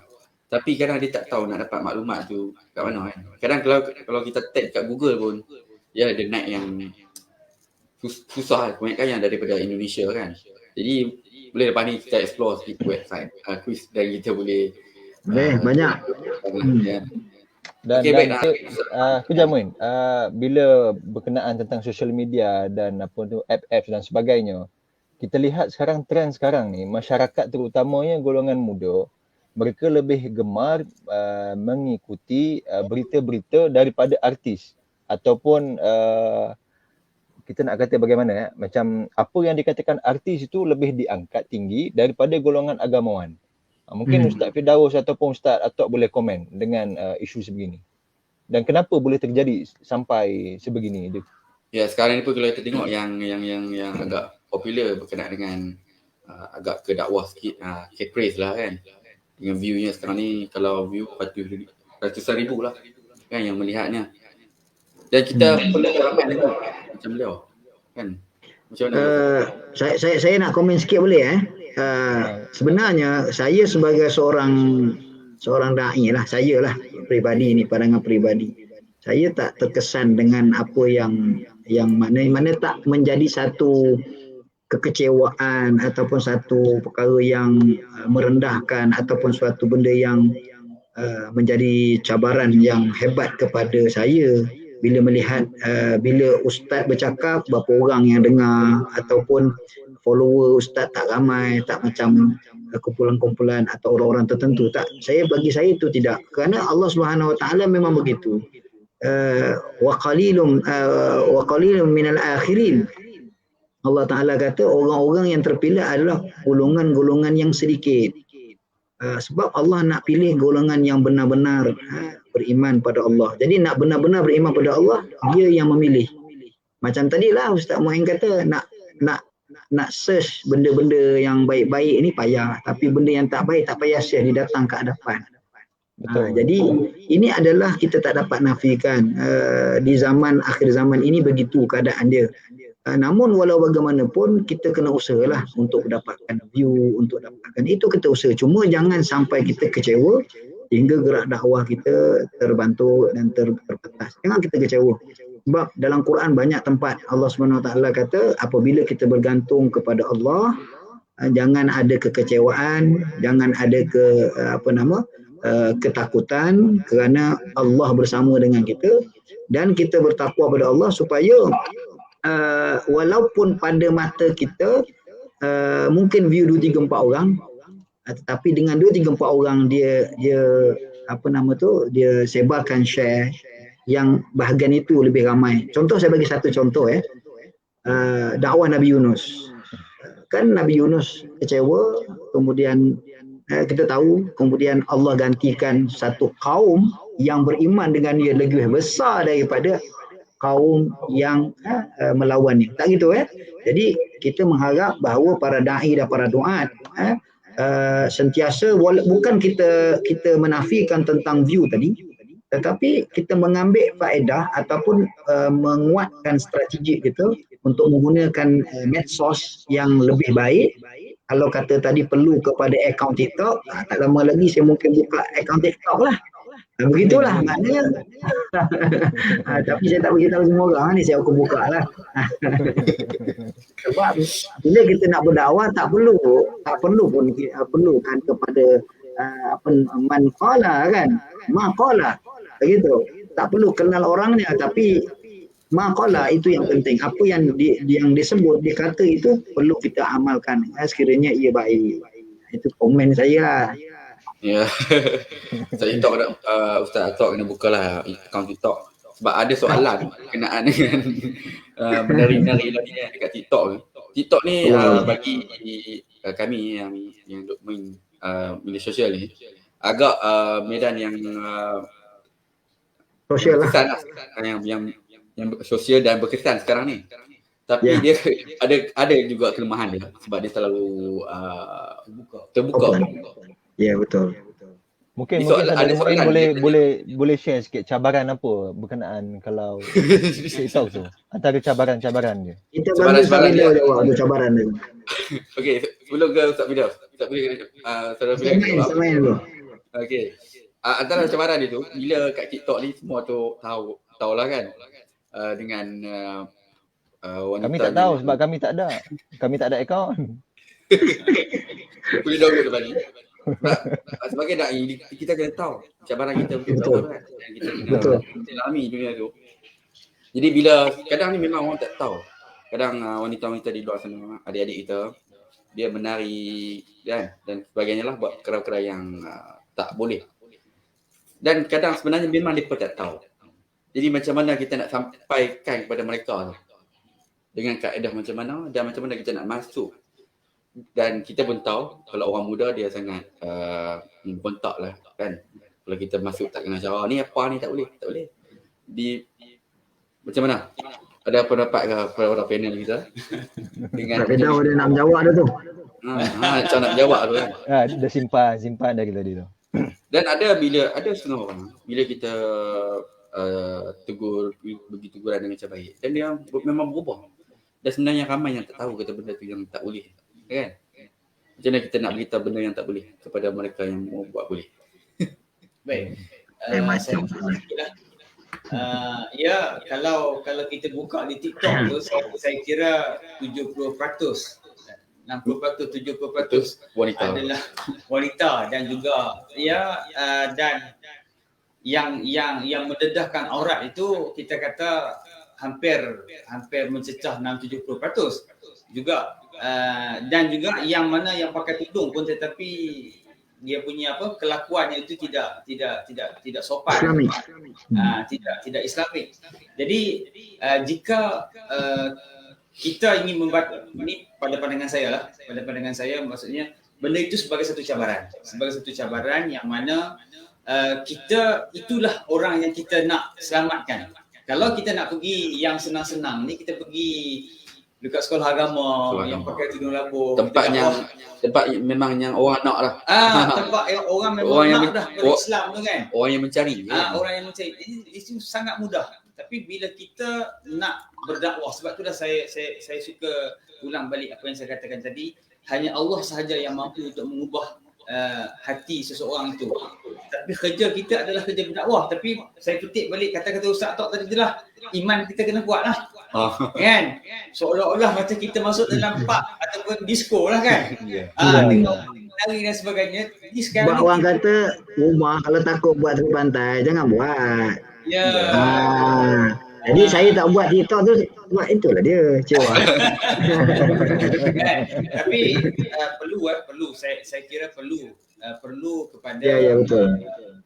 S4: tapi kadang dia tak tahu nak dapat maklumat tu kat mana kan. Kadang kalau kita tag kat Google pun ada naik yang susah, kebanyakan yang daripada Indonesia kan. Jadi boleh lepas ni kita explore sikit website kuis dan kita boleh
S3: banyak.
S1: Dan
S4: Okey,
S1: dan
S4: baik.
S1: kejap Muin, bila berkenaan tentang social media dan apa tu app-app dan sebagainya, kita lihat sekarang trend sekarang ni masyarakat terutamanya golongan muda, mereka lebih gemar mengikuti berita-berita daripada artis ataupun kita nak kata bagaimana macam apa yang dikatakan artis itu lebih diangkat tinggi daripada golongan agamawan. Mungkin Ustaz Firdaus ataupun Ustaz Atok boleh komen dengan isu sebegini. Dan kenapa boleh terjadi sampai sebegini dia?
S4: Ya, sekarang ni pun kalau kita tengok yang agak popular berkenaan dengan agak ke dakwah sikit, K-Praise lah kan. Dengan view-nya sekarang ni, kalau view ratusan ribu lah kan yang melihatnya. Dan kita perlu ramai tengok macam beliau kan. Macam mana?
S3: Saya nak komen sikit boleh sebenarnya saya sebagai seorang dai lah, saya lah peribadi ni, pandangan peribadi. Saya tak terkesan dengan apa yang mana tak menjadi satu kekecewaan ataupun satu perkara yang merendahkan ataupun suatu benda yang menjadi cabaran yang hebat kepada saya bila melihat bila ustaz bercakap berapa orang yang dengar ataupun follower ustaz tak ramai, tak macam kumpulan-kumpulan atau orang-orang tertentu. Tak, bagi saya itu tidak, kerana Allah Subhanahu Wa Taala memang begitu. Wa qalilum minal akhirin. Allah Taala kata orang-orang yang terpilih adalah golongan-golongan yang sedikit. Sebab Allah nak pilih golongan yang benar-benar beriman pada Allah. Jadi nak benar-benar beriman pada Allah, dia yang memilih. Macam tadilah Ustaz Muin kata, nak search benda-benda yang baik-baik ni payah, tapi benda yang tak baik tak payah share, dia datang ke hadapan. Jadi ini adalah kita tak dapat nafikan di zaman akhir zaman ini begitu keadaan dia. Namun walau bagaimanapun kita kena usahalah untuk dapatkan view, untuk dapatkan itu kita usaha. Cuma jangan sampai kita kecewa hingga gerak dakwah kita terbantu dan terbatas. Jangan kita kecewa. Sebab dalam Quran banyak tempat Allah SWT kata apabila kita bergantung kepada Allah, jangan ada kekecewaan, jangan ada ketakutan, kerana Allah bersama dengan kita dan kita bertakwa pada Allah supaya walaupun pada mata kita mungkin view 2-3-4 orang, tetapi dengan 2-3-4 orang dia dia sebarkan, share yang bahagian itu lebih ramai. Contoh, saya bagi satu contoh dakwah Nabi Yunus. Kan Nabi Yunus kecewa, kemudian kita tahu kemudian Allah gantikan satu kaum yang beriman dengan dia lebih besar daripada kaum yang melawannya. Tak gitu Jadi kita mengharap bahawa para dai dan para duat sentiasa, bukan kita menafikan tentang view tadi, tetapi kita mengambil faedah ataupun menguatkan strategi kita untuk menggunakan medsos yang lebih baik. Kalau kata tadi perlu kepada akaun TikTok, tak lama lagi saya mungkin buka akaun TikTok lah. Begitulah maknanya. Tapi saya tak beritahu semua orang ni, saya akan buka lah. Sebab bila kita nak berdakwah tak perlu pun perlukan kepada man qala kan, ma qala begitu. Tak perlu kenal orangnya, tapi ma qala itu yang penting. Apa yang disebut, dikata itu perlu kita amalkan sekiranya ia baik. Itu komen saya lah.
S4: Ya. Saya TikTok Ustaz Atok kena bukalah akaun TikTok sebab ada soalan berkenaan dengan menari-menari laginya dekat TikTok. TikTok ni bagi kami yang main media sosial ni agak medan yang sosial lah. Yang sosial dan berkesan sekarang ni. Tapi dia ada juga kelemahan dia sebab dia terlalu terbuka.
S3: Ya, betul.
S1: Mungkin boleh share sikit cabaran apa berkenaan kalau TikTok tu, antara cabaran-cabaran dia.
S3: Kita bagi Ustaz jawab ada cabaran dia.
S4: Okey, sebelum ke Ustaz Firdaus, Ustaz
S3: main dulu.
S4: Okey. Antara cabaran dia tu, bila kat TikTok ni semua tu tahulah kan. Dengan wanita.
S1: Kami tak tahu sebab kami tak ada akaun.
S4: Boleh download lepas ni. Sebagai da'i kita kena tahu cabaran kita untuk
S3: Betul.
S4: dakwah kan. Dan kita kena
S3: Betul.
S4: alami dunia tu. Jadi bila kadang ni memang orang tak tahu. Kadang wanita-wanita di luar sana, adik-adik kita, dia menari kan dan sebagainya lah, buat perkara-perkara yang tak boleh. Dan kadang sebenarnya memang mereka tak tahu. Jadi macam mana kita nak sampaikan kepada mereka tu, dengan kaedah macam mana dan macam mana kita nak masuk. Dan kita pun tahu kalau orang muda dia sangat membentak lah kan. Kalau kita masuk tak kena cara, ni apa ni, tak boleh. Macam mana? Ada pendapat ke pada panel kita? Dengan
S3: Tak tahu dia nak menjawab dah tu.
S4: macam nak jawab tu kan.
S1: Dah simpan dah kita tadi tu.
S4: Dan ada setengah orang bila kita bagi teguran dengan cara baik, dan dia memang berubah. Dan sebenarnya ramai yang tak tahu kata benda tu yang tak boleh, kan? Macam mana kita nak beritahu benda yang tak boleh kepada mereka yang mau buat boleh?
S2: Baik.
S3: Macam
S2: Ya, kalau kita buka di TikTok tu, saya kira 70%, 60%, 70%
S4: Wanita.
S2: adalah wanita, dan juga dan yang mendedahkan aurat itu kita kata hampir mencecah 60-70% juga, dan juga yang mana yang pakai tudung pun tetapi dia punya kelakuannya itu tidak sopan,
S3: Islamik.
S2: tidak Islamik. Jadi jika kita ingin membuat ini, pada pandangan saya maksudnya benda itu sebagai satu cabaran yang mana kita itulah orang yang kita nak selamatkan. Kalau kita nak pergi yang senang-senang ni, kita pergi dekat sekolah agama yang pakai tudung labuh,
S4: Tempat memang yang orang nak lah.
S2: tempat yang orang memang
S4: Orang yang
S2: nak dah pada Islam tu kan.
S4: Orang yang mencari.
S2: Orang yang mencari itu sangat mudah. Tapi bila kita nak berdakwah, sebab tu dah saya suka ulang balik apa yang saya katakan tadi, hanya Allah sahaja yang mampu untuk mengubah hati seseorang itu. Tapi kerja kita adalah kerja berdakwah. Tapi saya petik balik kata-kata Ustaz Tok tadi lah, iman kita kena kuat lah. Kan? Seolah-olah macam kita masuk dalam pub ataupun disco lah kan. Tengok menari dan sebagainya. Jadi sekarang
S3: Sebab orang kata rumah kalau takut buat tepi pantai, jangan buat. Jadi saya tak buat TikTok tu, buat itulah dia cewa.
S2: Tapi perlu saya kira perlu kepada
S3: betul.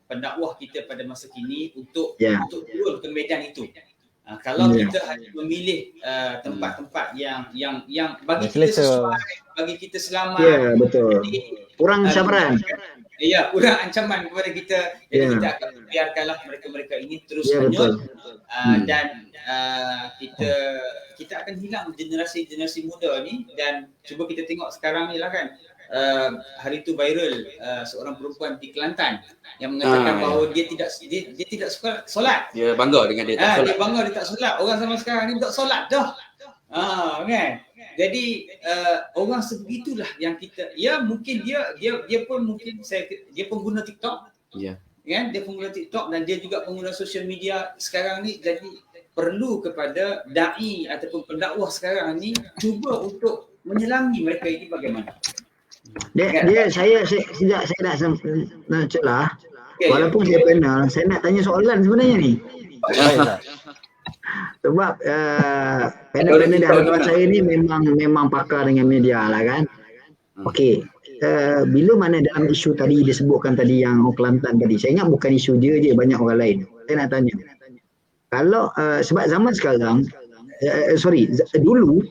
S2: pendakwah kita pada masa kini untuk turun ke medan itu. Kalau kita hanya memilih tempat-tempat yang bagi kita sesuai, bagi kita selamat.
S3: Ya, betul. Kurang sabaran.
S2: Ya, kurang ancaman kepada kita. Jadi kita akan biarkanlah mereka-mereka ini terus hanyut. Dan kita akan hilang generasi muda ni. Dan cuba kita tengok sekarang ni lah kan. Hari tu viral seorang perempuan di Kelantan yang mengatakan bahawa dia tidak suka solat.
S4: Dia bangga dengan dia tak solat.
S2: Dia bangga dia tak solat. Orang zaman sekarang ni tak solat dah. Kan? Jadi orang sebegitulah yang kita, mungkin dia pun mungkin dia pengguna TikTok. Ya. Kan? Dia pengguna TikTok dan dia juga pengguna social media sekarang ni. Jadi perlu kepada dai ataupun pendakwah sekarang ni cuba untuk menyelangi mereka ini bagaimana.
S3: Saya nak celah. Walaupun saya panel, saya nak tanya soalan sebenarnya ni. Sebab panel-panel di hadapan saya ni memang pakar dengan media lah kan. Okey. Bila mana dalam isu tadi disebutkan tadi yang Kelantan tadi, saya ingat bukan isu dia je, banyak orang lain. Saya nak tanya. Kalau sebab zaman sekarang dulu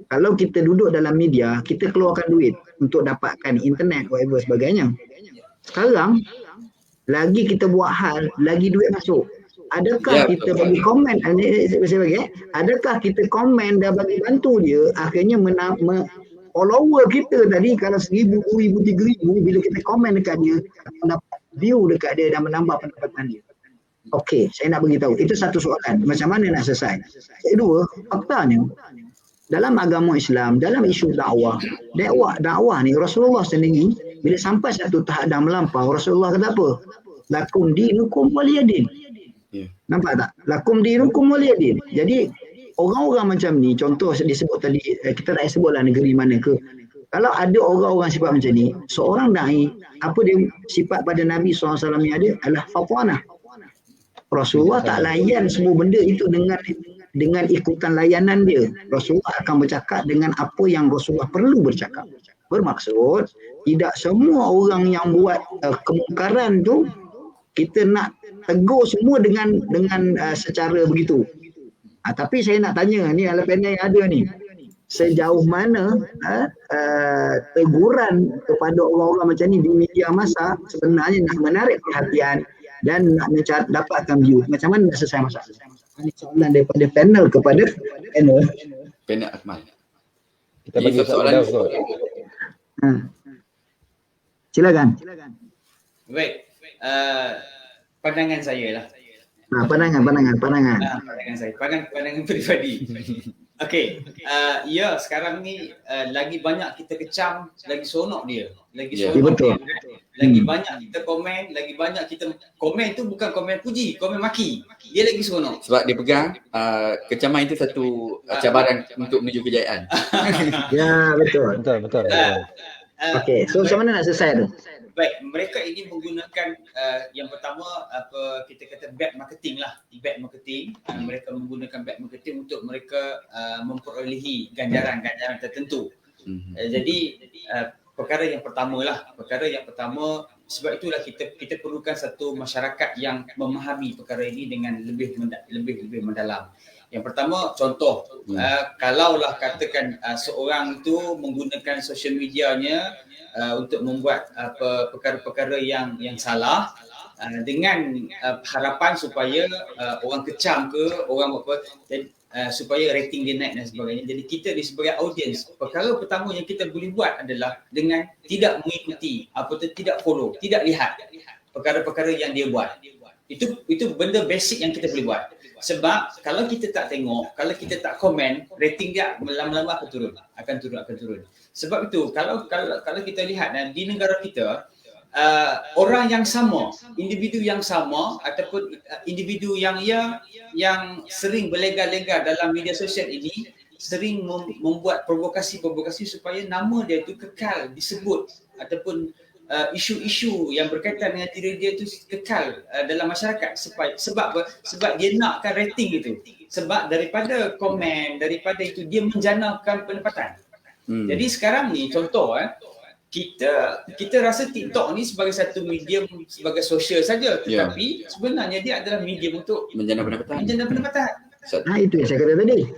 S3: kalau kita duduk dalam media, kita keluarkan duit untuk dapatkan internet, whatever sebagainya. Sekarang, lagi kita buat hal, lagi duit masuk. Adakah kita bagi komen, adakah kita komen dan bagi bantu dia, akhirnya follower kita tadi kalau 1,000, 2,000, 3,000, bila kita komen dekat dia, mendapat view dekat dia dan menambah pendapatan dia. Okey, saya nak beritahu. Itu satu soalan. Macam mana nak selesai? Kedua, faktanya, dalam agama Islam, dalam isu dakwah ni Rasulullah sendiri bila sampai satu tahap dah melampau, Rasulullah kata apa? Lakum dinukum waliyadin. Nampak tak? Lakum dinukum waliyadin. Jadi orang-orang macam ni, contoh disebut tadi, kita tak sebutlah negeri mana ke, Kalau ada orang-orang sifat macam ni, seorang da'i, apa dia sifat pada Nabi SAW yang ada adalah fatanah. Rasulullah tak layan semua benda itu dengan ikutan layanan dia. Rasulullah akan bercakap dengan apa yang Rasulullah perlu bercakap. Bermaksud, tidak semua orang yang buat kemungkaran tu kita nak tegur semua dengan secara begitu. Tapi saya nak tanya ni dalam panel yang ada ni, sejauh mana teguran kepada orang-orang macam ni di media masa sebenarnya nak menarik perhatian dan nak dapatkan view. Macam mana nak selesai masalah? Ini soalan daripada panel kepada panel.
S4: Panel Akmal.
S1: Kita bagi soalan Ustaz.
S3: Silakan.
S2: Baik. Pandangan saya lah.
S3: Pandangan.
S2: Pandangan saya. Pandangan peribadi. Okey. Ya, sekarang ni lagi banyak kita kecam, lagi sonok dia. Lagi sonok
S3: betul.
S2: dia. Lagi banyak kita komen, lagi banyak kita komen tu bukan komen puji, komen maki. Dia lagi sonok.
S4: Sebab dia pegang kecaman itu satu cabaran untuk menuju kejayaan.
S3: Ya, betul.
S1: Betul.
S3: Okey, so macam mana nak selesai tu?
S2: Baik, mereka ingin menggunakan yang pertama apa kita kata bad marketing lah. Bad marketing, mereka menggunakan bad marketing untuk mereka memperolehi ganjaran-ganjaran tertentu. Jadi perkara yang pertama sebab itulah kita perlukan satu masyarakat yang memahami perkara ini dengan lebih mendalam. Yang pertama, contoh, kalaulah katakan seorang tu menggunakan social medianya untuk membuat perkara-perkara yang salah dengan harapan supaya orang kecam ke, orang apa, supaya rating dia naik dan sebagainya. Jadi kita di sebagai audiens, perkara pertama yang kita boleh buat adalah dengan tidak mengikuti, tidak follow, tidak lihat perkara-perkara yang dia buat. Itu benda basic yang kita boleh buat. Sebab kalau kita tak tengok, kalau kita tak komen, rating dia lama-lama akan turun. Sebab itu kalau kita lihat di negara kita, orang yang sama, individu yang sama ataupun individu yang sering berlega-lega dalam media sosial ini sering membuat provokasi supaya nama dia itu kekal disebut ataupun isu-isu yang berkaitan dengan diri dia itu kekal dalam masyarakat. Sebab dia nakkan rating itu. Sebab daripada komen, daripada itu dia menjanakan pendapatan. Jadi sekarang ni contoh kita rasa TikTok ni sebagai satu medium, sebagai sosial saja, tetapi sebenarnya dia adalah medium untuk
S4: menjana pendapatan.
S3: Itu yang saya kata tadi.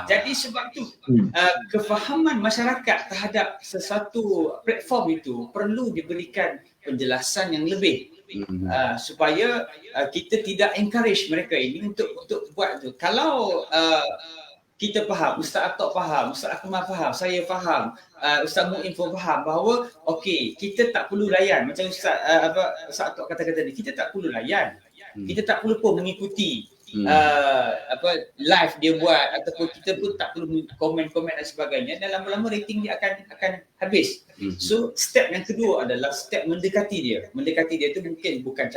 S2: Jadi sebab tu kefahaman masyarakat terhadap sesuatu platform itu perlu diberikan penjelasan yang lebih supaya kita tidak encourage mereka ini untuk buat tu. Kalau kita faham, Ustaz Atok faham, Ustaz Akmal faham, saya faham, Ustaz Mu'in pun faham bahawa okey, kita tak perlu layan macam Ustaz Atok kata-kata ni, kita tak perlu layan. Kita tak perlu pun mengikuti live dia buat ataupun kita pun tak perlu komen-komen dan sebagainya, dan lama-lama rating dia akan habis. So step yang kedua adalah step mendekati dia. Mendekati dia tu mungkin bukan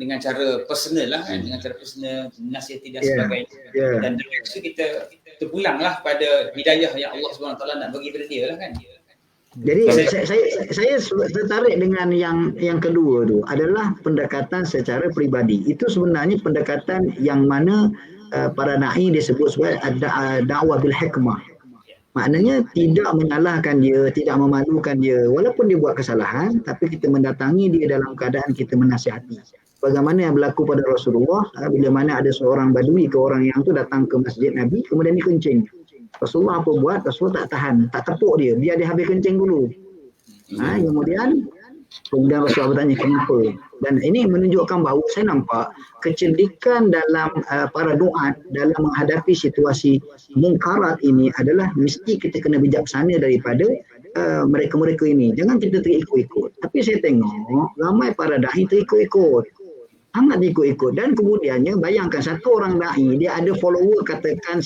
S2: dengan cara personal lah kan, dengan cara personal, nasihati dan sebagainya. Dan dari itu kita terpulanglah pada hidayah yang Allah SWT nak bagi pada dia lah kan.
S3: Jadi saya tertarik dengan yang kedua tu adalah pendekatan secara peribadi. Itu sebenarnya pendekatan yang mana para na'i dia sebut sebagai dakwah bil hikmah. Maknanya tidak menyalahkan dia, tidak memalukan dia walaupun dia buat kesalahan, tapi kita mendatangi dia dalam keadaan kita menasihati. Bagaimana yang berlaku pada Rasulullah bila mana ada seorang badui ke orang yang tu datang ke masjid Nabi kemudian dia kencing. Rasulullah apa buat? Rasulullah tak tahan, tak tepuk dia, biar dia habis kencing dulu. Kemudian Rasulullah bertanya kenapa. Dan ini menunjukkan bahawa saya nampak kecerdikan dalam para duat dalam menghadapi situasi mungkarat ini adalah mesti kita kena bijaksana daripada mereka-mereka ini. Jangan kita terikut-ikut. Tapi saya tengok ramai para da'i terikut-ikut. Amat ikut-ikut, dan kemudiannya bayangkan satu orang da'i dia ada follower katakan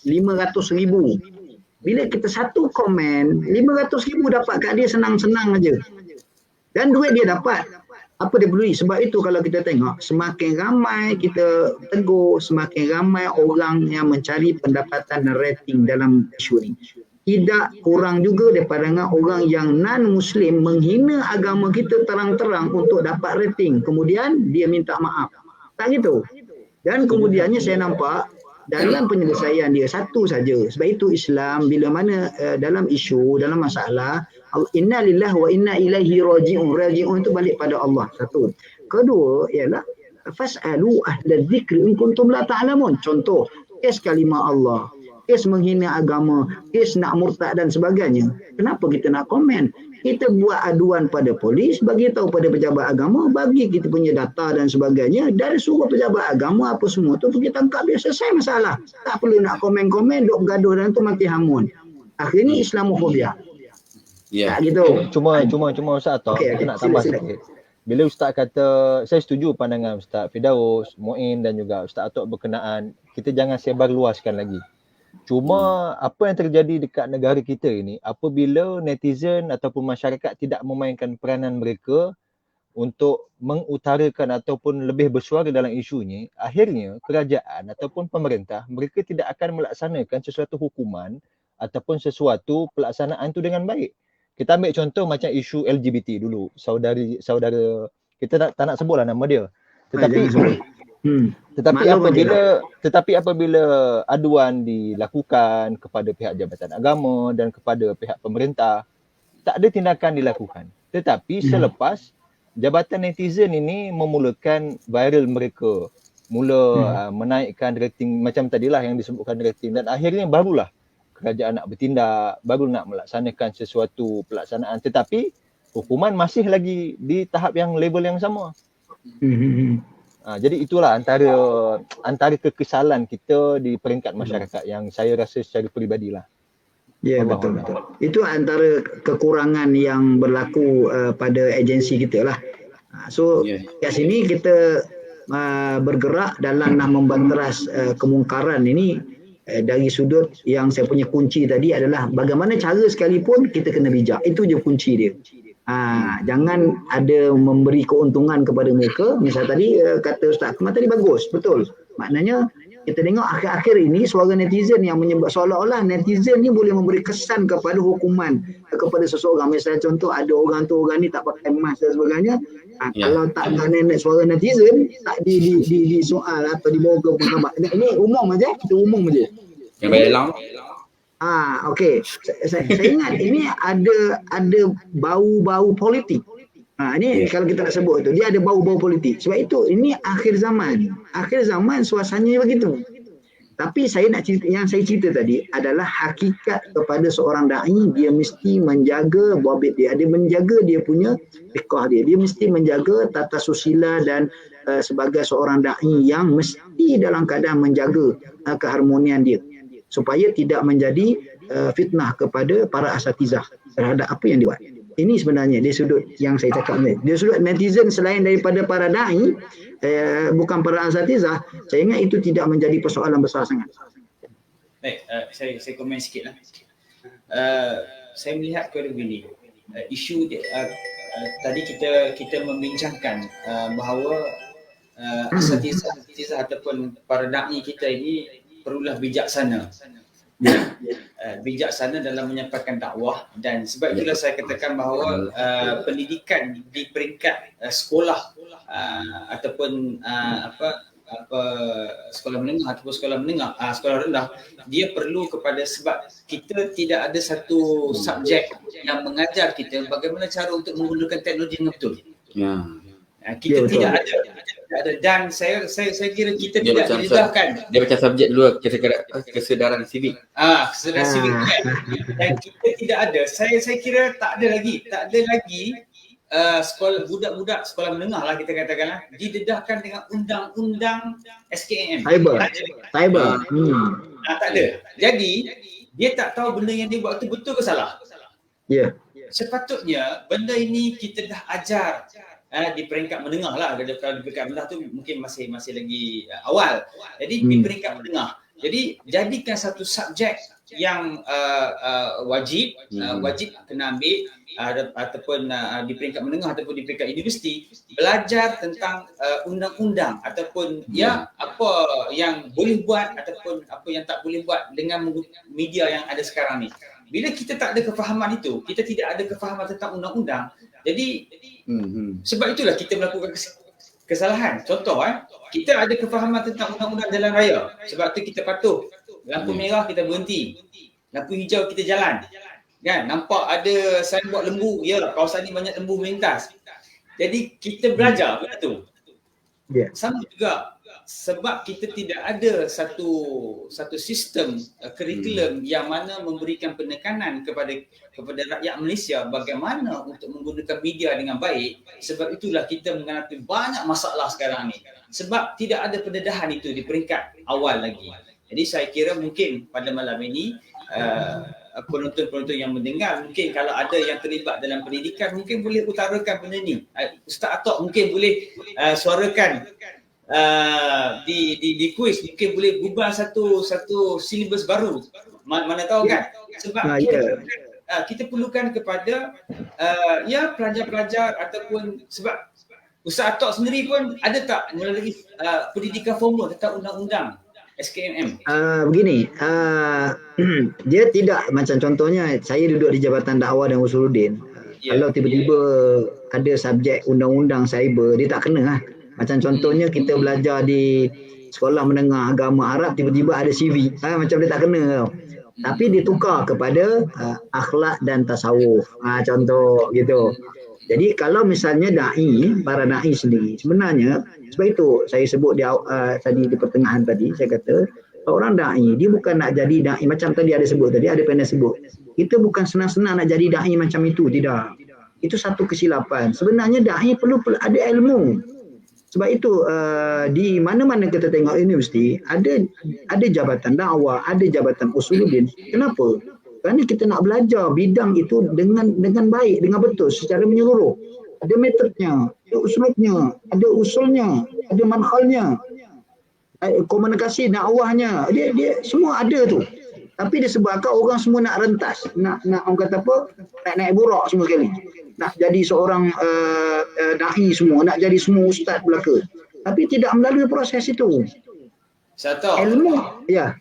S3: 500,000. Bila kita satu komen 500,000 dapat kat dia senang-senang aja. Dan duit dia dapat. Apa dia peduli? Sebab itu kalau kita tengok semakin ramai kita tegur, semakin ramai orang yang mencari pendapatan dan rating dalam isu ini. tidak kurang juga daripada dengan orang yang non-Muslim menghina agama kita terang-terang untuk dapat rating. Kemudian dia minta maaf. Tak gitu. Dan kemudiannya saya nampak dalam penyelesaian dia satu saja. Sebab itu Islam bila mana dalam isu, dalam masalah, inna lillahi wa inna ilaihi raji'un. Raji'un itu balik pada Allah. Satu. Kedua ialah fas'alu ahla dzikri in kuntum la ta'lamun. Contoh, kes kalimah Allah, kes menghina agama, kes nak murtad dan sebagainya. Kenapa kita nak komen? Kita buat aduan pada polis, bagi tahu pada pejabat agama, bagi kita punya data dan sebagainya, dan suruh pejabat agama apa semua tu pergi tangkap dia, selesai masalah. Tak perlu nak komen-komen, duk bergaduh dan tu maki hamun. Akhirnya Islamofobia. Tak gitu.
S1: Cuma Ustaz Atok, kita nak tambah sikit. Bila Ustaz kata, saya setuju pandangan Ustaz Firdaus, Muin dan juga Ustaz Atok berkenaan, kita jangan sebar luaskan lagi. Cuma apa yang terjadi dekat negara kita ini, apabila netizen ataupun masyarakat tidak memainkan peranan mereka untuk mengutarakan ataupun lebih bersuara dalam isunya, akhirnya kerajaan ataupun pemerintah, mereka tidak akan melaksanakan sesuatu hukuman ataupun sesuatu pelaksanaan itu dengan baik. Kita ambil contoh macam isu LGBT dulu, saudara kita tak nak sebutlah nama dia. Tetapi apabila aduan dilakukan kepada pihak Jabatan Agama dan kepada pihak pemerintah, tak ada tindakan dilakukan. Tetapi selepas jabatan netizen ini memulakan viral mereka, menaikkan rating macam tadilah yang disebutkan rating, dan akhirnya barulah kerajaan nak bertindak, baru nak melaksanakan sesuatu pelaksanaan, tetapi hukuman masih lagi di tahap yang level yang sama. Jadi itulah antara kekesalan kita di peringkat masyarakat yang saya rasa secara peribadilah.
S3: Ya, betul. Itu antara kekurangan yang berlaku pada agensi kita lah. So kat sini kita bergerak dalam nak membanteras kemungkaran ini dari sudut yang saya punya kunci tadi adalah bagaimana cara sekalipun kita kena bijak. Itu je kunci dia. Jangan ada memberi keuntungan kepada mereka. Misal tadi kata Ustaz Akmal tadi bagus, betul. Maknanya kita tengok akhir-akhir ini suara netizen yang menyebab seolah-olah netizen ni boleh memberi kesan kepada hukuman kepada seseorang. Misalnya contoh ada orang ni tak pakai mask dan sebagainya. Kalau tak ada suara netizen tak di soal atau dibawa ke mahkamah. Ini umum aja, kita umum aja.
S4: Yang baik
S3: okey. Saya ingat ini ada bau-bau politik. Ini kalau kita nak sebut tu, dia ada bau-bau politik. Sebab itu ini akhir zaman. Akhir zaman suasananya begitu. Tapi yang saya cerita tadi adalah hakikat kepada seorang dai, dia mesti menjaga babit dia. Dia menjaga dia punya fiqh dia. Dia mesti menjaga tata susila dan sebagai seorang dai yang mesti dalam keadaan menjaga keharmonian dia, supaya tidak menjadi fitnah kepada para asatizah terhadap apa yang dia buat. Ini sebenarnya dari sudut yang saya cakap ni. Dari sudut netizen selain daripada para da'i, bukan para asatizah, saya ingat itu tidak menjadi persoalan besar sangat.
S2: Baik, saya komen sikit lah. Saya melihat kepada begini, isu tadi kita membincangkan bahawa asatizah ataupun para da'i kita ini perlulah bijaksana. Bijaksana dalam menyampaikan dakwah, dan sebab itulah saya katakan bahawa pendidikan di peringkat sekolah ataupun sekolah menengah ataupun sekolah rendah, dia perlu kepada, sebab kita tidak ada satu subjek yang mengajar kita bagaimana cara untuk menggunakan teknologi dengan betul. Kita tidak ada, dan saya kira kita
S4: dia
S2: tidak didedahkan.
S4: Dia macam subjek dulu kesedaran sivik.
S2: Kesedaran sivik kan. Dan kita tidak ada. Saya kira tak ada lagi sekolah budak-budak sekolah menengah lah kita katakanlah didedahkan dengan undang-undang SKM.
S3: Cyber.
S2: Tak ada. Jadi dia tak tahu benda yang dia buat tu betul ke salah. Sepatutnya benda ini kita dah ajar di peringkat menengah lah. Kalau di peringkat menengah tu mungkin masih lagi awal. Jadi di peringkat menengah. Jadi jadikan satu subjek yang wajib kena ambil ataupun di peringkat menengah ataupun di peringkat universiti, belajar tentang undang-undang ataupun apa yang boleh buat ataupun apa yang tak boleh buat dengan media yang ada sekarang ni. Bila kita tak ada kefahaman itu, kita tidak ada kefahaman tentang undang-undang. Jadi sebab itulah kita melakukan kesalahan. Contoh kita ada kefahaman tentang undang-undang jalan raya. Sebab tu kita patuh. Lampu merah kita berhenti. Lampu hijau kita jalan. Kan? Nampak ada signboard lembu, ya, kawasan ni banyak lembu melintas. Jadi kita belajar benda tu. Sama juga sebab kita tidak ada satu sistem kurikulum yang mana memberikan penekanan kepada rakyat Malaysia bagaimana untuk menggunakan media dengan baik. Sebab itulah kita menghadapi banyak masalah sekarang ni. Sebab tidak ada pendedahan itu di peringkat awal lagi. Jadi saya kira mungkin pada malam ini penonton-penonton yang mendengar, mungkin kalau ada yang terlibat dalam pendidikan mungkin boleh utarakan benda ni. Ustaz Atok mungkin boleh suarakan di kuis, mungkin boleh gubah satu silibus baru. Mana tahu kan? Sebab kita perlukan kepada pelajar-pelajar ataupun sebab Ustaz Atok sendiri pun ada tak melalui pendidikan formal tentang undang-undang SKMM?
S3: Begini, dia tidak macam contohnya saya duduk di Jabatan Dakwah dan Usuluddin. Kalau tiba-tiba ada subjek undang-undang cyber, dia tak kena lah. Macam contohnya kita belajar di sekolah menengah agama Arab, tiba-tiba ada CV. Macam dia tak kena tau. Tapi ditukar kepada akhlak dan tasawuf. Contoh gitu. Jadi kalau misalnya para da'i sendiri, sebenarnya sebab itu saya sebut tadi di pertengahan tadi, saya kata orang da'i, dia bukan nak jadi da'i macam tadi ada sebut tadi, ada panel sebut. Kita bukan senang-senang nak jadi da'i macam itu, tidak. Itu satu kesilapan. Sebenarnya da'i perlu ada ilmu. Sebab itu di mana-mana kita tengok universiti ada jabatan dakwah, ada jabatan usuluddin. Kenapa? Kerana kita nak belajar bidang itu dengan baik, dengan betul, secara menyeluruh. Ada metodnya, ada usulnya, ada usulnya, ada manhalnya, komunikasi dakwahnya, dia semua ada tu. Tapi disebabkan orang semua nak rentas, nak orang kata apa, nak naik burak semua sekali. Nak jadi seorang da'i semua, nak jadi semua ustaz belaka. Tapi tidak melalui proses itu.
S2: Satu.
S3: Ilmu, ya.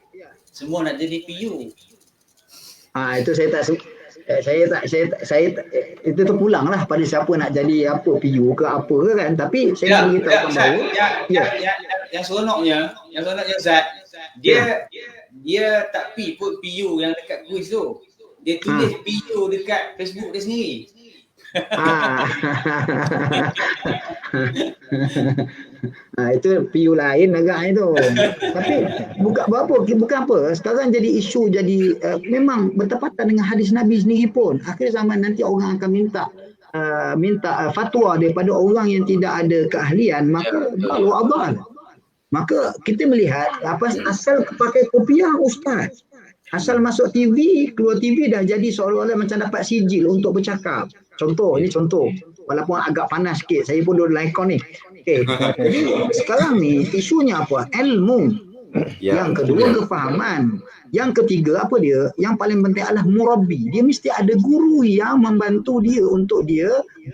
S2: Semua nak jadi PU.
S3: Itu saya itu terpulanglah pada siapa nak jadi apa PU ke apa ke kan. Tapi saya nak beritahu bahawa
S2: yang seronoknya Zat, dia tak put PU yang dekat kuis tu. Dia tulis PU dekat Facebook dia sendiri.
S3: Itu PU lain agak itu. Tapi bukan apa. Sekarang jadi isu, jadi memang bertepatan dengan hadis Nabi sendiri pun. Akhir zaman nanti orang akan minta fatwa daripada orang yang tidak ada keahlian, maka baru abal. Maka kita melihat asal pakai kopiah ustaz. Asal masuk TV, keluar TV dah jadi seolah-olah macam dapat sijil untuk bercakap. Ini contoh. Walaupun agak panas sikit, saya pun duduk laikon ni. Okay. Jadi sekarang ni isunya apa? Ilmu. Yang kedua kefahaman. Yang ketiga apa dia? Yang paling penting adalah murabbi. Dia mesti ada guru yang membantu dia untuk dia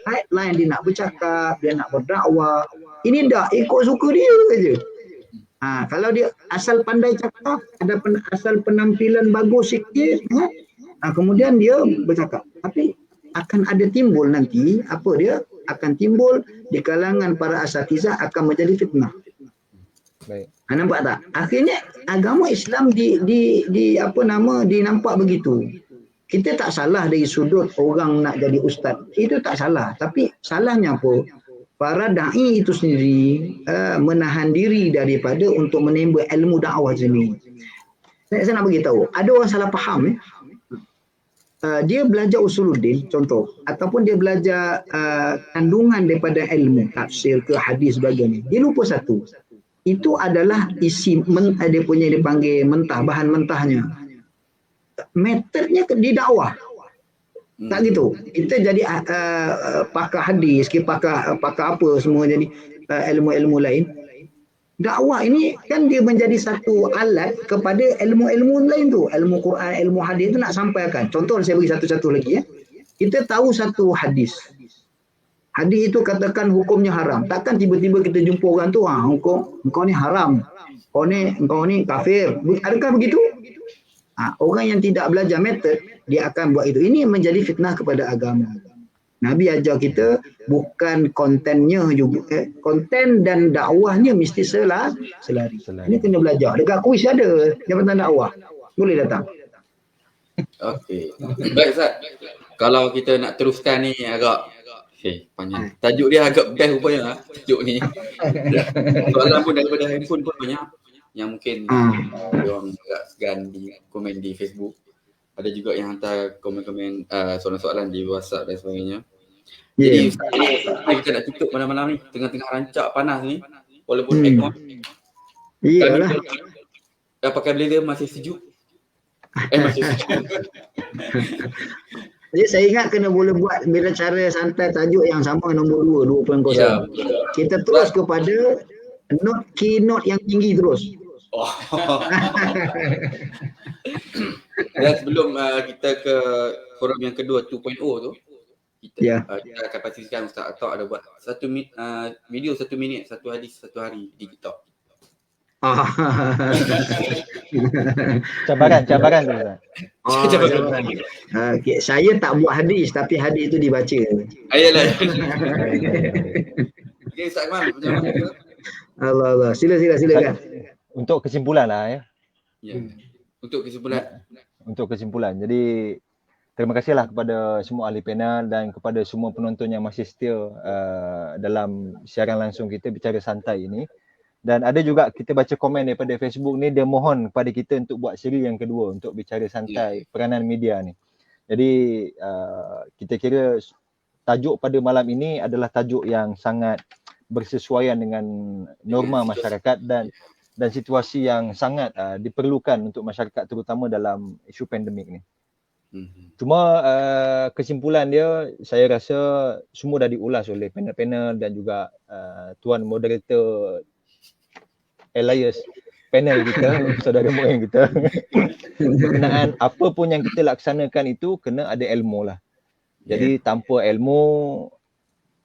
S3: guideline dia nak bercakap, dia nak berdakwah. Ini dah ikut suka dia saja. Kalau dia asal pandai cakap, ada asal penampilan bagus sikit, kemudian dia bercakap. Tapi akan ada timbul nanti, dia akan timbul di kalangan para asatizah akan menjadi fitnah.
S1: Baik.
S3: Nampak tak? Akhirnya agama Islam dinampak begitu. Kita tak salah dari sudut orang nak jadi ustaz. Itu tak salah. Tapi salahnya apa? Para da'i itu sendiri menahan diri daripada untuk menimba ilmu dakwah sendiri. Saya nak beritahu, ada orang salah faham. Dia belajar usuluddin contoh, ataupun dia belajar kandungan daripada ilmu tafsir ke hadis sebagainya. Dia lupa satu. Itu adalah isi dia punya dipanggil mentah, bahan mentahnya. Metodnya di dakwah. Tak gitu. Kita jadi pakar hadis, pakar apa semua jadi ilmu-ilmu lain. Dakwah ini kan dia menjadi satu alat kepada ilmu-ilmu lain tu. Ilmu Quran, ilmu hadis tu nak sampaikan. Contoh saya bagi satu-satu lagi . Kita tahu satu hadis. Hadis itu katakan hukumnya haram. Takkan tiba-tiba kita jumpa orang tu, engkau ni haram. Engkau ni kafir. Adakah begitu? Orang yang tidak belajar metod, dia akan buat itu. Ini menjadi fitnah kepada agama. Nabi ajar kita bukan kontennya juga, konten dan dakwahnya mesti selari. Ini kena belajar. Dekat kuis ada jabatan dakwah. Boleh datang.
S4: Okey. Baik Ustaz. Kalau kita nak teruskan ni agak panjang. Tajuk dia agak best rupanya tajuk ni. Soalan pun daripada handphone pun banyak yang mungkin orang agak segan di komen di Facebook. Ada juga yang hantar komen-komen soalan-soalan di WhatsApp dan sebagainya. Jadi kita nak tutup malam-malam ni tengah-tengah rancak panas ni walaupun aircon.
S3: Iyalah.
S4: Dah pakai blender masih sejuk. Masih sejuk.
S3: Jadi saya ingat kena boleh buat bila cara santai tajuk yang sama nombor 2, 2.0.
S4: Ya,
S3: kita terus kepada keynote yang tinggi terus.
S4: Dan sebelum kita ke forum yang kedua 2.0 tu, kita akan pastikan Ustaz Atok ada buat video 1 minit, 1 hadis 1 hari di TikTok.
S1: Cabaran tu Ustaz.
S3: Cabaran. Saya tak buat hadis tapi hadis itu dibaca.
S4: Ayalah. Okay, Ustaz Akmal, macam mana?
S3: Allah. Silakan.
S1: Untuk kesimpulan lah ya.
S4: Ya. Untuk kesimpulan. Jadi terima kasihlah kepada semua ahli panel dan kepada semua penonton yang masih setia dalam siaran langsung kita Bicara Santai ini. Dan ada juga kita baca komen daripada Facebook ni, dia mohon kepada kita untuk buat siri yang kedua untuk Bicara Santai, peranan media ni. Jadi kita kira tajuk pada malam ini adalah tajuk yang sangat bersesuaian dengan norma masyarakat dan situasi yang sangat diperlukan untuk masyarakat terutama dalam isu pandemik ni. Cuma kesimpulan dia saya rasa semua dah diulas oleh panel-panel dan juga tuan moderator Elias panel kita, saudara Muin kita. Berkenaan apa pun yang kita laksanakan itu kena ada ilmu lah. Jadi tanpa ilmu,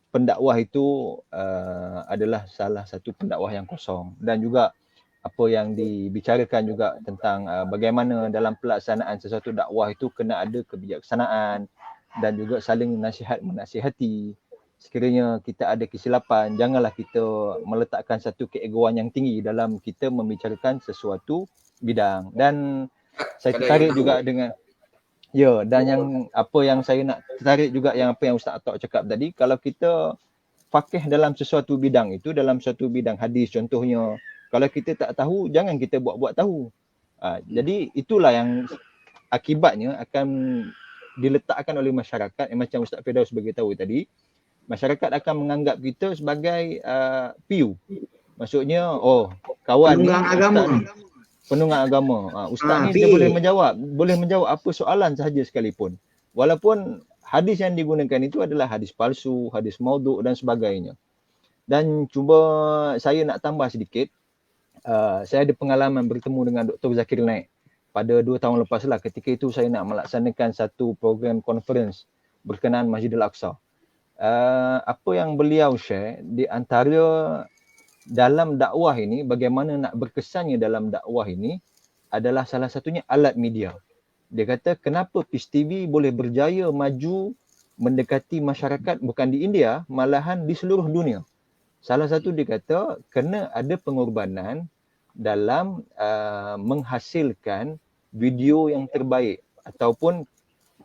S4: pendakwah itu adalah salah satu pendakwah yang kosong. Dan juga apa yang dibicarakan juga tentang bagaimana dalam pelaksanaan sesuatu dakwah itu kena ada kebijaksanaan dan juga saling menasihati. Sekiranya kita ada kesilapan, janganlah kita meletakkan satu keegoan yang tinggi dalam kita membicarakan sesuatu bidang. Dan saya tertarik juga dengan dan yang apa yang saya nak tertarik juga yang apa yang Ustaz Atok cakap tadi, kalau kita faqih dalam sesuatu bidang itu, dalam suatu bidang hadis contohnya, kalau kita tak tahu, jangan kita buat-buat tahu. Jadi itulah yang akibatnya akan diletakkan oleh masyarakat, macam Ustaz Firdaus beritahu tadi, masyarakat akan menganggap kita sebagai PU. Maksudnya, kawan penunggang agama. Ustaz ni dia boleh menjawab apa soalan sahaja sekalipun. Walaupun hadis yang digunakan itu adalah hadis palsu, hadis maudhu' dan sebagainya. Dan cuba saya nak tambah sedikit. Saya ada pengalaman bertemu dengan Dr. Zakir Naik pada 2 tahun lepas lah. Ketika itu saya nak melaksanakan satu program conference berkenaan Masjidil Aqsa. Apa yang beliau share di antara dalam dakwah ini, bagaimana nak berkesannya dalam dakwah ini adalah salah satunya alat media. Dia kata kenapa PIS TV boleh berjaya maju mendekati masyarakat bukan di India, malahan di seluruh dunia. Salah satu dia kata kena ada pengorbanan dalam menghasilkan video yang terbaik ataupun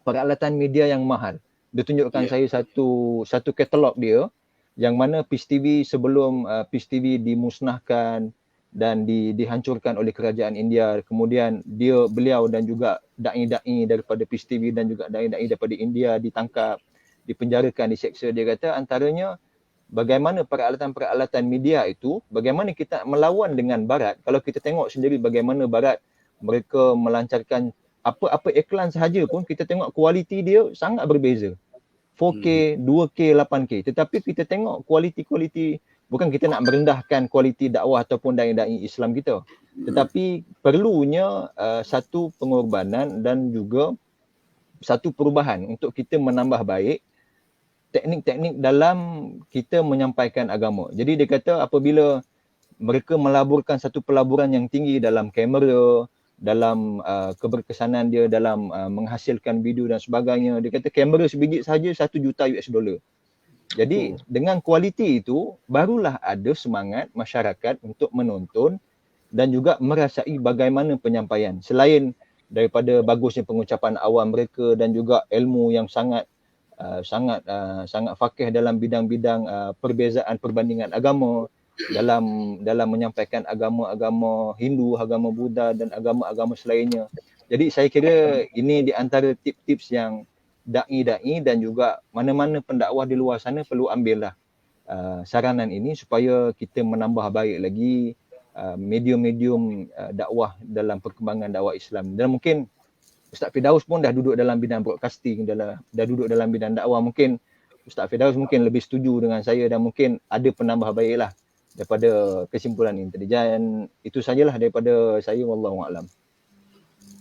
S4: peralatan media yang mahal. Dia tunjukkan saya satu katalog dia yang mana PIS TV sebelum PIS TV dimusnahkan dan dihancurkan oleh kerajaan India, kemudian beliau dan juga dai-dai daripada PIS TV dan juga dai-dai daripada India ditangkap, dipenjarakan, diseksa. Dia kata antaranya bagaimana peralatan-peralatan media itu, bagaimana kita melawan dengan Barat. Kalau kita tengok sendiri bagaimana Barat mereka melancarkan apa iklan sahaja pun, kita tengok kualiti dia sangat berbeza. 4K, 2K, 8K. Tetapi kita tengok kualiti, bukan kita nak merendahkan kualiti dakwah ataupun dai-dai Islam kita. Tetapi perlunya satu pengorbanan dan juga satu perubahan untuk kita menambah baik teknik-teknik dalam kita menyampaikan agama. Jadi dia kata apabila mereka melaburkan satu pelaburan yang tinggi dalam kamera,
S1: dalam keberkesanan dia dalam menghasilkan video dan sebagainya. Dia kata kamera sebiji saja 1 juta US dollar. Jadi dengan kualiti itu barulah ada semangat masyarakat untuk menonton dan juga merasai bagaimana penyampaian. Selain daripada bagusnya pengucapan awam mereka dan juga ilmu yang sangat fakih dalam bidang-bidang perbezaan perbandingan agama, dalam menyampaikan agama-agama Hindu, agama Buddha dan agama-agama selainnya. Jadi saya kira ini di antara tips-tips yang da'i-da'i dan juga mana-mana pendakwah di luar sana perlu ambillah saranan ini supaya kita menambah baik lagi medium-medium dakwah dalam perkembangan dakwah Islam. Dan mungkin Ustaz Firdaus pun dah duduk dalam bidang broadcasting, dah duduk dalam bidang dakwah. Mungkin Ustaz Firdaus mungkin lebih setuju dengan saya dan mungkin ada penambah baiklah daripada kesimpulan ini tadi. Dan itu sajalah daripada saya, wallahu a'lam.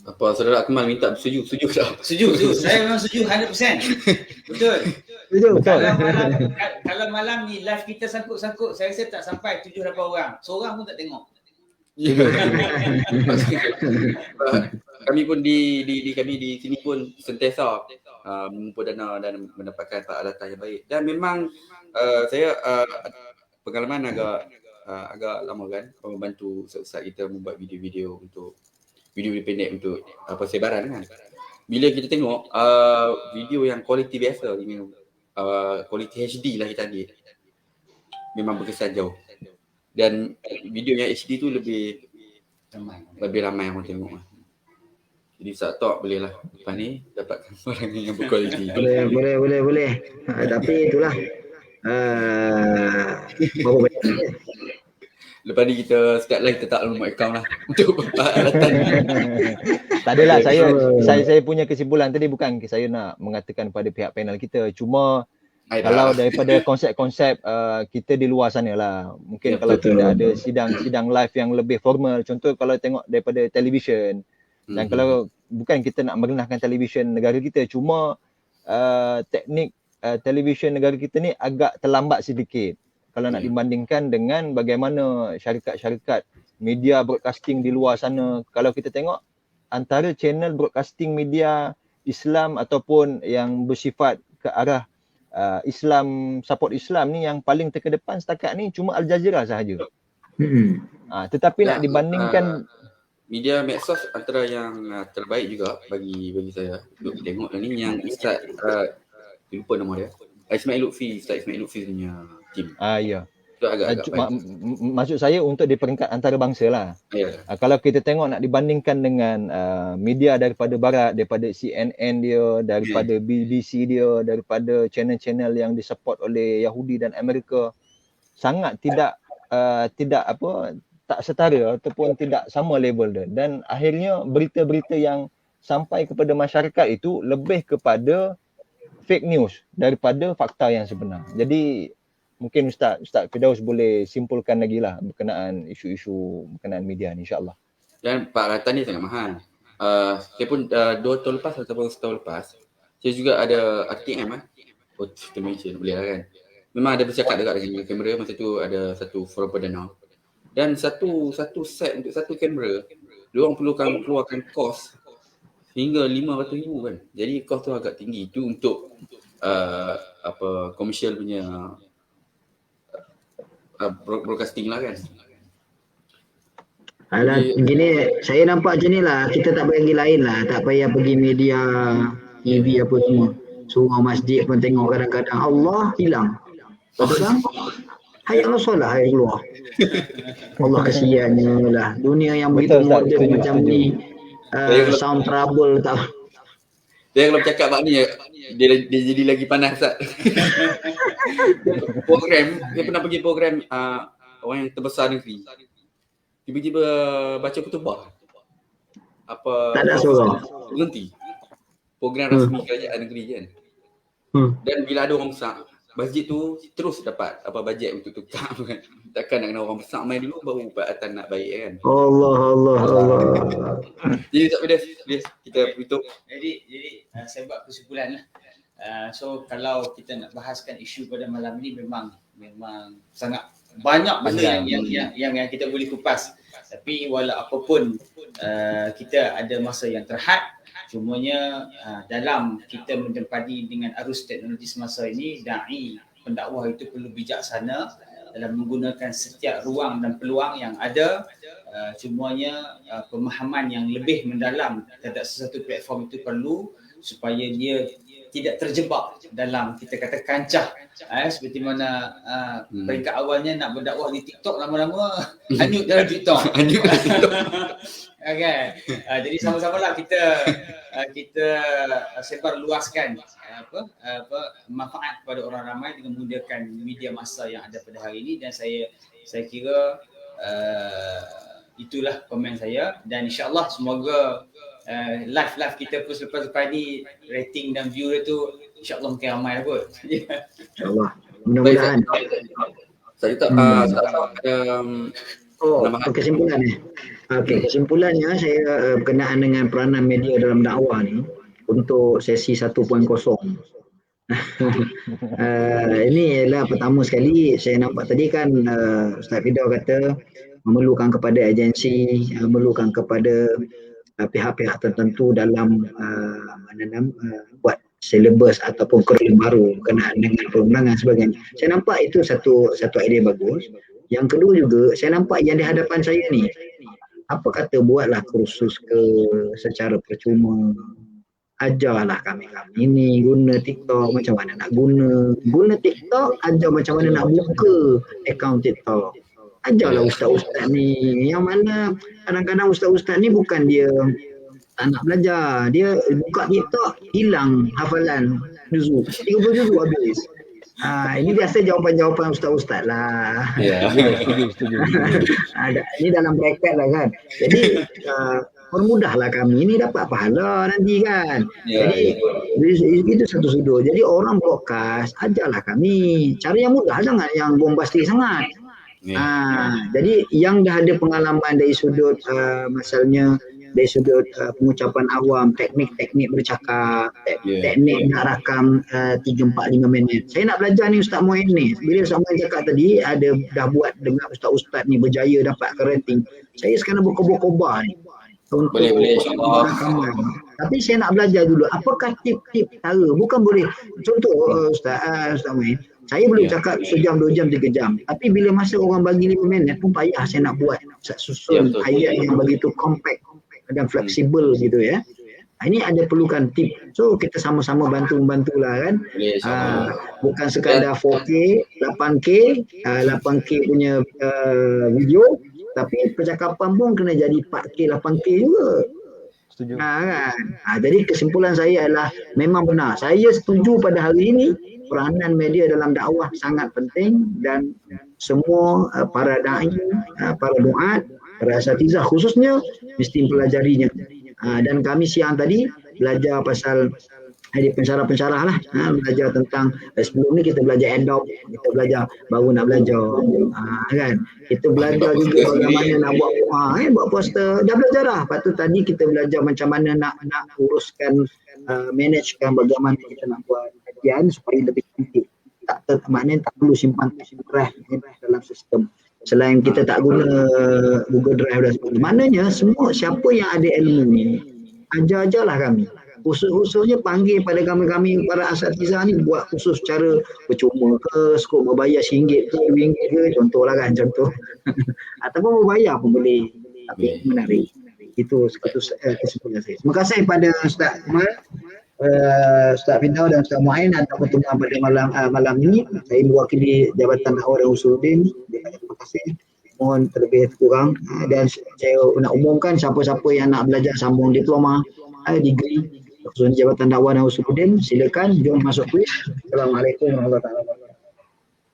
S4: Apa saudara Akmal minta setuju tak?
S2: Setuju. Saya memang setuju 100%. Betul. Kalau malam ni live kita sangkut-sangkut, saya rasa tak sampai 7-8 orang. Seorang pun tak tengok.
S4: Kami pun di kami di sini pun sentiasa mengumpul dana dan mendapatkan peralatan yang baik. Dan memang saya pengalaman agak lama kan membantu ustaz kita membuat video-video untuk video pendek untuk sebaran kan. Bila kita tengok video yang kualiti biasa ini kualiti HD lah kita ambil, memang berkesan jauh. Dan video yang HD tu lebih ramai orang tengok. Jadi Ustaz Tok boleh lah lepas ni dapatkan barang yang berkualiti.
S3: Boleh. Tapi itulah berapa banyak.
S4: Lepas ni kita start live tetap nombor account lah untuk peralatan.
S1: Tak adalah, saya punya kesimpulan tadi bukan saya nak mengatakan pada pihak panel kita, cuma kalau daripada konsep-konsep kita di luar sana lah, mungkin kalau tidak ada sidang live yang lebih formal, contoh kalau tengok daripada televisyen, dan kalau bukan kita nak merendahkan televisyen negara kita, cuma teknik televisyen negara kita ni agak terlambat sedikit kalau nak dibandingkan dengan bagaimana syarikat-syarikat media broadcasting di luar sana. Kalau kita tengok antara channel broadcasting media Islam ataupun yang bersifat ke arah Islam, support Islam ni yang paling terkedepan setakat ni cuma Al Jazeera sahaja. Tetapi nak dibandingkan
S4: media medsos antara yang terbaik juga bagi saya untuk tengok ni yang Ustaz lupa nama dia. Ustaz Ismail Lutfi punya team.
S1: Ya.
S4: Itu agak
S1: maksud saya untuk di peringkat antarabangsa lah. Kalau kita tengok nak dibandingkan dengan media daripada barat, daripada CNN dia, daripada BBC dia, daripada channel-channel yang disupport oleh Yahudi dan Amerika, sangat tidak tak setara ataupun tidak sama level dia. Dan akhirnya berita-berita yang sampai kepada masyarakat itu lebih kepada fake news daripada fakta yang sebenar. Jadi mungkin Ustaz Firdaus boleh simpulkan lagi lah berkenaan isu-isu berkenaan media ni, insyaAllah.
S4: Dan peralatan ni sangat mahal. Saya pun 2 tahun lepas ataupun setahun lepas, saya juga ada RTM kita mention boleh lah kan. Memang ada bercakap dekat dengan kamera. Masa tu ada satu forum perdana. Dan satu set untuk satu kamera, diorang perlukan keluarkan kos hingga RM500,000 kan. Jadi kos tu agak tinggi. Itu untuk komersial punya broadcasting lah kan.
S3: Alah, gini saya nampak macam ni lah, kita tak payah pergi lain lah, tak payah pergi media TV apa semua. Surau masjid pun tengok kadang-kadang Allah hilang. Betul kan? Hayat Allah solat hayat keluar. Allah kesiannya lah. Dunia yang begitu moden macam ni, sound trouble tak.
S4: Dia kalau bercakap mak ni dia jadi lagi panas tak. Dia pernah pergi program orang yang terbesar negeri. Tiba-tiba baca khutbah.
S3: Tak ada suara.
S4: Berhenti. Program rasmi kerajaan negeri kan. Dan bila ada orang besar, masjid tu terus dapat bajet untuk tukar kan. Takkan nak kena orang besar main dulu baru peralatan nak baik kan.
S3: Allah.
S4: Jadi tak boleh kita tutup.
S2: Jadi saya buat kesimpulan lah. So kalau kita nak bahaskan isu pada malam ni memang sangat banyak benda
S1: Panjang.
S2: yang kita boleh kupas. Tapi walau apapun kita ada masa yang terhad. Cumanya dalam kita menempati dengan arus teknologi semasa ini, da'i pendakwah itu perlu bijaksana dalam menggunakan setiap ruang dan peluang yang ada. Cumanya pemahaman yang lebih mendalam terhadap sesuatu platform itu perlu, supaya dia tidak terjebak dalam, kita kata, kancah. Seperti mana peringkat awalnya nak berdakwah di TikTok, lama-lama hanyut dalam TikTok. Okay. Jadi sama-samalah kita sebar luaskan manfaat kepada orang ramai dengan menggunakan media massa yang ada pada hari ini. Dan saya kira itulah komen saya, dan insyaAllah semoga live kita pun selepas ni rating dan view dia tu insyaAllah mungkin ramai lah kot.
S3: InsyaAllah. Mudah-mudahan.
S4: Saya tak
S3: kesimpulan ni. Okey, kesimpulannya saya berkenaan dengan peranan media dalam dakwah ni untuk sesi 1.0. Ini ialah pertama sekali saya nampak tadi kan Ustaz Fidau kata memerlukan kepada agensi, memerlukan kepada pihak-pihak tertentu dalam buat silabus ataupun kurikulum baru berkenaan dengan perundangan sebagainya. Saya nampak itu satu idea bagus. Yang kedua juga, saya nampak yang di hadapan saya ni, apa kata buatlah kursus ke secara percuma, ajarlah kami ni guna TikTok, macam mana nak guna TikTok, ajar macam mana nak buka akaun TikTok. Ajarlah ustaz-ustaz ni, yang mana kadang-kadang ustaz-ustaz ni bukan dia tak nak belajar, dia buka TikTok hilang hafalan juzuk, 30 juzuk habis. Ini biasa jawapan-jawapan ustaz-ustaz lah.
S1: Setuju.
S3: Ini dalam bracket lah kan. Jadi permudahlah kami ni dapat pahala nanti kan. Jadi itu satu sudut. Jadi orang broadcast, ajarlah kami cara yang mudah sangat, yang bombastik sangat. Jadi yang dah ada pengalaman dari sudut misalnya dari sudut pengucapan awam, teknik-teknik bercakap, teknik nak rakam 3-4-5 minit. Saya nak belajar ni Ustaz Muin ni. Bila Ustaz Muin cakap tadi dah buat dengan ustaz-ustaz ni berjaya dapat rating. Saya sekarang berkobar-kobar ni untuk rakaman. Tapi saya nak belajar dulu apakah tip-tip cara. Bukan boleh contoh Ustaz Muin, saya boleh cakap sejam, 2 jam, 3 jam. Tapi bila masa orang bagi 5 minit pun payah saya nak buat susun ayat yang begitu compact dan fleksibel gitu ya. Ini ada perlukan tip. So kita sama-sama bantu-bantulah kan. Bukan sekadar 4K, 8K, 8K punya video, tapi percakapan pun kena jadi 4K, 8K juga.
S1: Setuju.
S3: Kan? Jadi kesimpulan saya adalah memang benar. Saya setuju pada hari ini peranan media dalam dakwah sangat penting, dan semua para da'i, para duat, para asatizah khususnya mesti mempelajarinya. Dan kami siang tadi belajar pasal pensyarah-pensyarah lah, belajar tentang sebelum ni kita belajar Adobe, kita belajar baru nak belajar kan, kita belajar juga bagaimana nak buat poster, dah belajar dah. Lepas tu tadi kita belajar macam mana nak uruskan managekan bagaimana kita nak buat kajian supaya lebih cantik. Maknanya tak perlu simpan drive dalam sistem. Selain kita tak guna Google Drive dan sebagainya. Maknanya semua siapa yang ada ilmu ni, ajar-ajarlah kami. Khusus-khususnya panggil pada kami para asatizah ni buat khusus cara percuma ke, skop berbayar RM1 ke RM2 ke, contohlah kan, contoh. Ataupun berbayar pun boleh. Tapi menarik. Itu kesimpulan saya. Terima kasih pada Ustaz Umar, Ustaz Fidau dan Ustaz Muin atas pertemuan pada malam ini. Saya mewakili Jabatan Dakwah dan Usuluddin. Terima kasih. Mohon terlebih kurang, dan saya nak umumkan siapa-siapa yang nak belajar sambung diploma, degree khususnya Jabatan Dakwah dan Usuluddin, silakan jom masuk kuis. Assalamualaikum warahmatullahi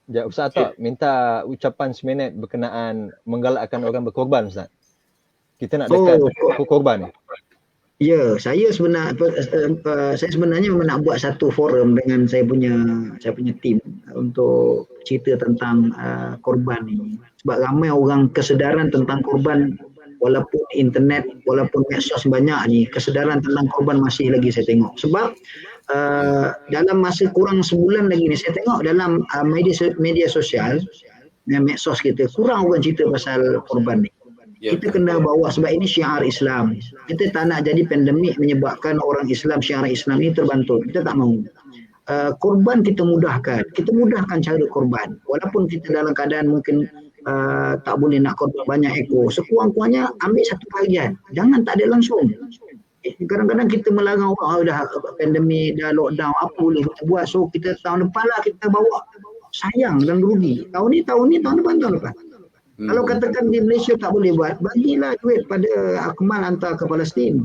S3: wabarakatuh.
S1: Ustaz tak minta ucapan seminit berkenaan menggalakkan orang berkorban Ustaz. Kita nak dekat korban.
S3: Ya, saya sebenarnya memang nak buat satu forum dengan saya punya tim untuk cerita tentang korban ni. Sebab ramai orang kesedaran tentang korban, walaupun internet, walaupun medsos banyak ni, kesedaran tentang korban masih lagi saya tengok. Sebab dalam masa kurang sebulan lagi ni saya tengok dalam media sosial medsos kita kurang orang cerita pasal korban ni.
S4: Ya.
S3: Kita kena bawa sebab ini syiar Islam. Kita tak nak jadi pandemik menyebabkan orang Islam, syiar Islam ni terbantul. Kita tak mahu. Korban kita mudahkan cara korban. Walaupun kita dalam keadaan mungkin tak boleh nak korban banyak ekor, sekurang-kurangnya ambil satu bahagian. Jangan tak ada langsung. Kadang-kadang kita melarang orang, dah pandemik, dah lockdown, apa boleh kita buat. So kita tahun depan lah kita bawa. Sayang dan rugi. Tahun depan. Kalau katakan di Malaysia tak boleh buat, bagilah duit pada Akmal hantar ke Palestin.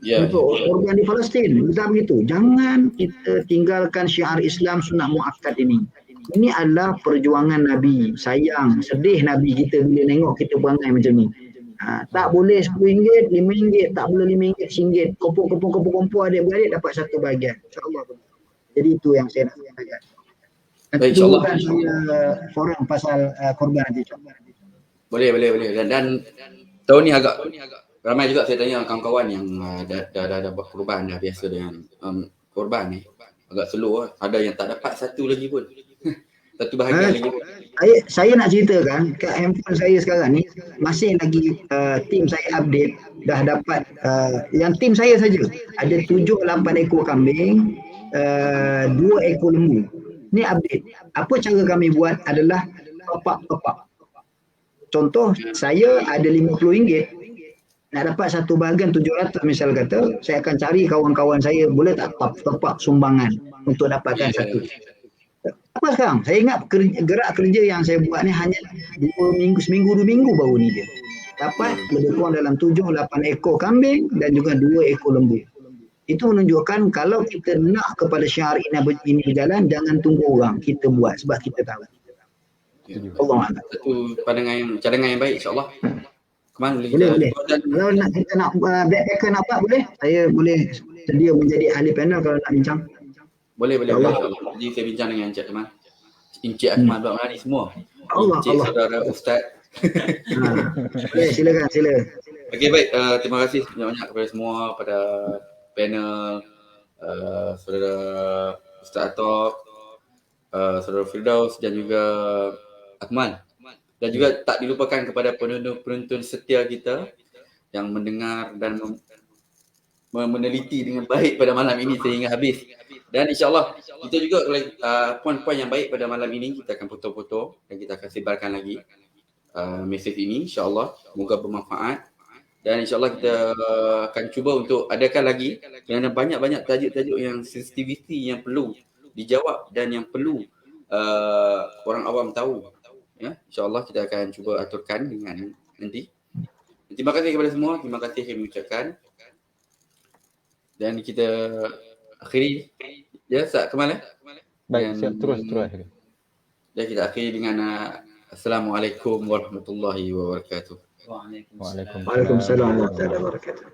S4: Ya.
S3: Untuk organ di Palestin. Tak begitu. Jangan kita tinggalkan syiar Islam sunnah muakkad ini. Ini adalah perjuangan Nabi. Sayang, sedih Nabi kita bila tengok kita berangai macam ni. Tak boleh RM10, RM5, tak boleh RM5, RM1. Kumpul adik-beradik dapat satu bahagian. InsyaAllah. Jadi itu yang saya nak sampaikan.
S4: Baik, insyaAllah.
S3: Forum pasal korban nanti.
S4: Boleh. Dan tahun ni agak ramai juga saya tanya kawan-kawan yang dah buat korban, dah biasa dengan korban ni. Agak slow lah. Ada yang tak dapat satu lagi pun. Satu bahagian lagi pun.
S3: Saya nak ceritakan kat handphone saya sekarang ni masih lagi tim saya update dah dapat yang tim saya saja ada 7-8 ekor kambing, 2 ekor lembu. Ni update. Apa cara kami buat adalah top up. Contoh saya ada RM50, nak dapat satu bahagian 700 misal kata, saya akan cari kawan-kawan saya boleh tak top up sumbangan untuk dapatkan satu. Apa sekarang? Saya ingat gerak kerja yang saya buat ni hanya 2 minggu, seminggu 2 minggu baru ni je. Dapat lebih kurang dalam 7-8 ekor kambing dan juga 2 ekor lembu. Itu menunjukkan kalau kita nak kepada syiar ini berjalan, jangan tunggu orang, kita buat sebab kita tahu. Allah.
S4: Satu cadangan yang baik insyaAllah. Kemana
S3: boleh. Kalau nak kita nak backpacker nak buat boleh. Saya boleh sedia menjadi ahli panel kalau nak bincang.
S4: Boleh. Jadi saya bincang dengan Encik Akmal. Encik Akmal buat mana ni semua.
S3: Allah.
S4: Saudara Ustaz.
S3: Silakan.
S4: Okey, baik. Terima kasih banyak-banyak kepada semua, pada panel, saudara Ustaz Atok, saudara Firdaus dan juga Akmal. Dan juga tak dilupakan kepada penonton setia kita yang mendengar dan meneliti dengan baik pada malam ini sehingga habis. Dan insyaAllah kita juga poin-poin yang baik pada malam ini kita akan foto-foto dan kita akan sebarkan lagi mesej ini insyaAllah. Semoga bermanfaat. Dan insyaAllah kita akan cuba untuk adakan lagi kerana banyak-banyak tajuk-tajuk yang sensitivity yang perlu dijawab dan yang perlu orang awam tahu. Ya, insyaAllah kita akan cuba aturkan dengan nanti. Terima kasih kepada semua. Terima kasih kami ucapkan. Dan kita akhiri. Ya, Ustaz Kamal.
S1: Baik, siap, terus.
S4: Dan kita akhiri dengan Assalamualaikum warahmatullahi wabarakatuh.
S2: Waalaikumsalam.
S3: Waalaikumsalam warahmatullahi wabarakatuh.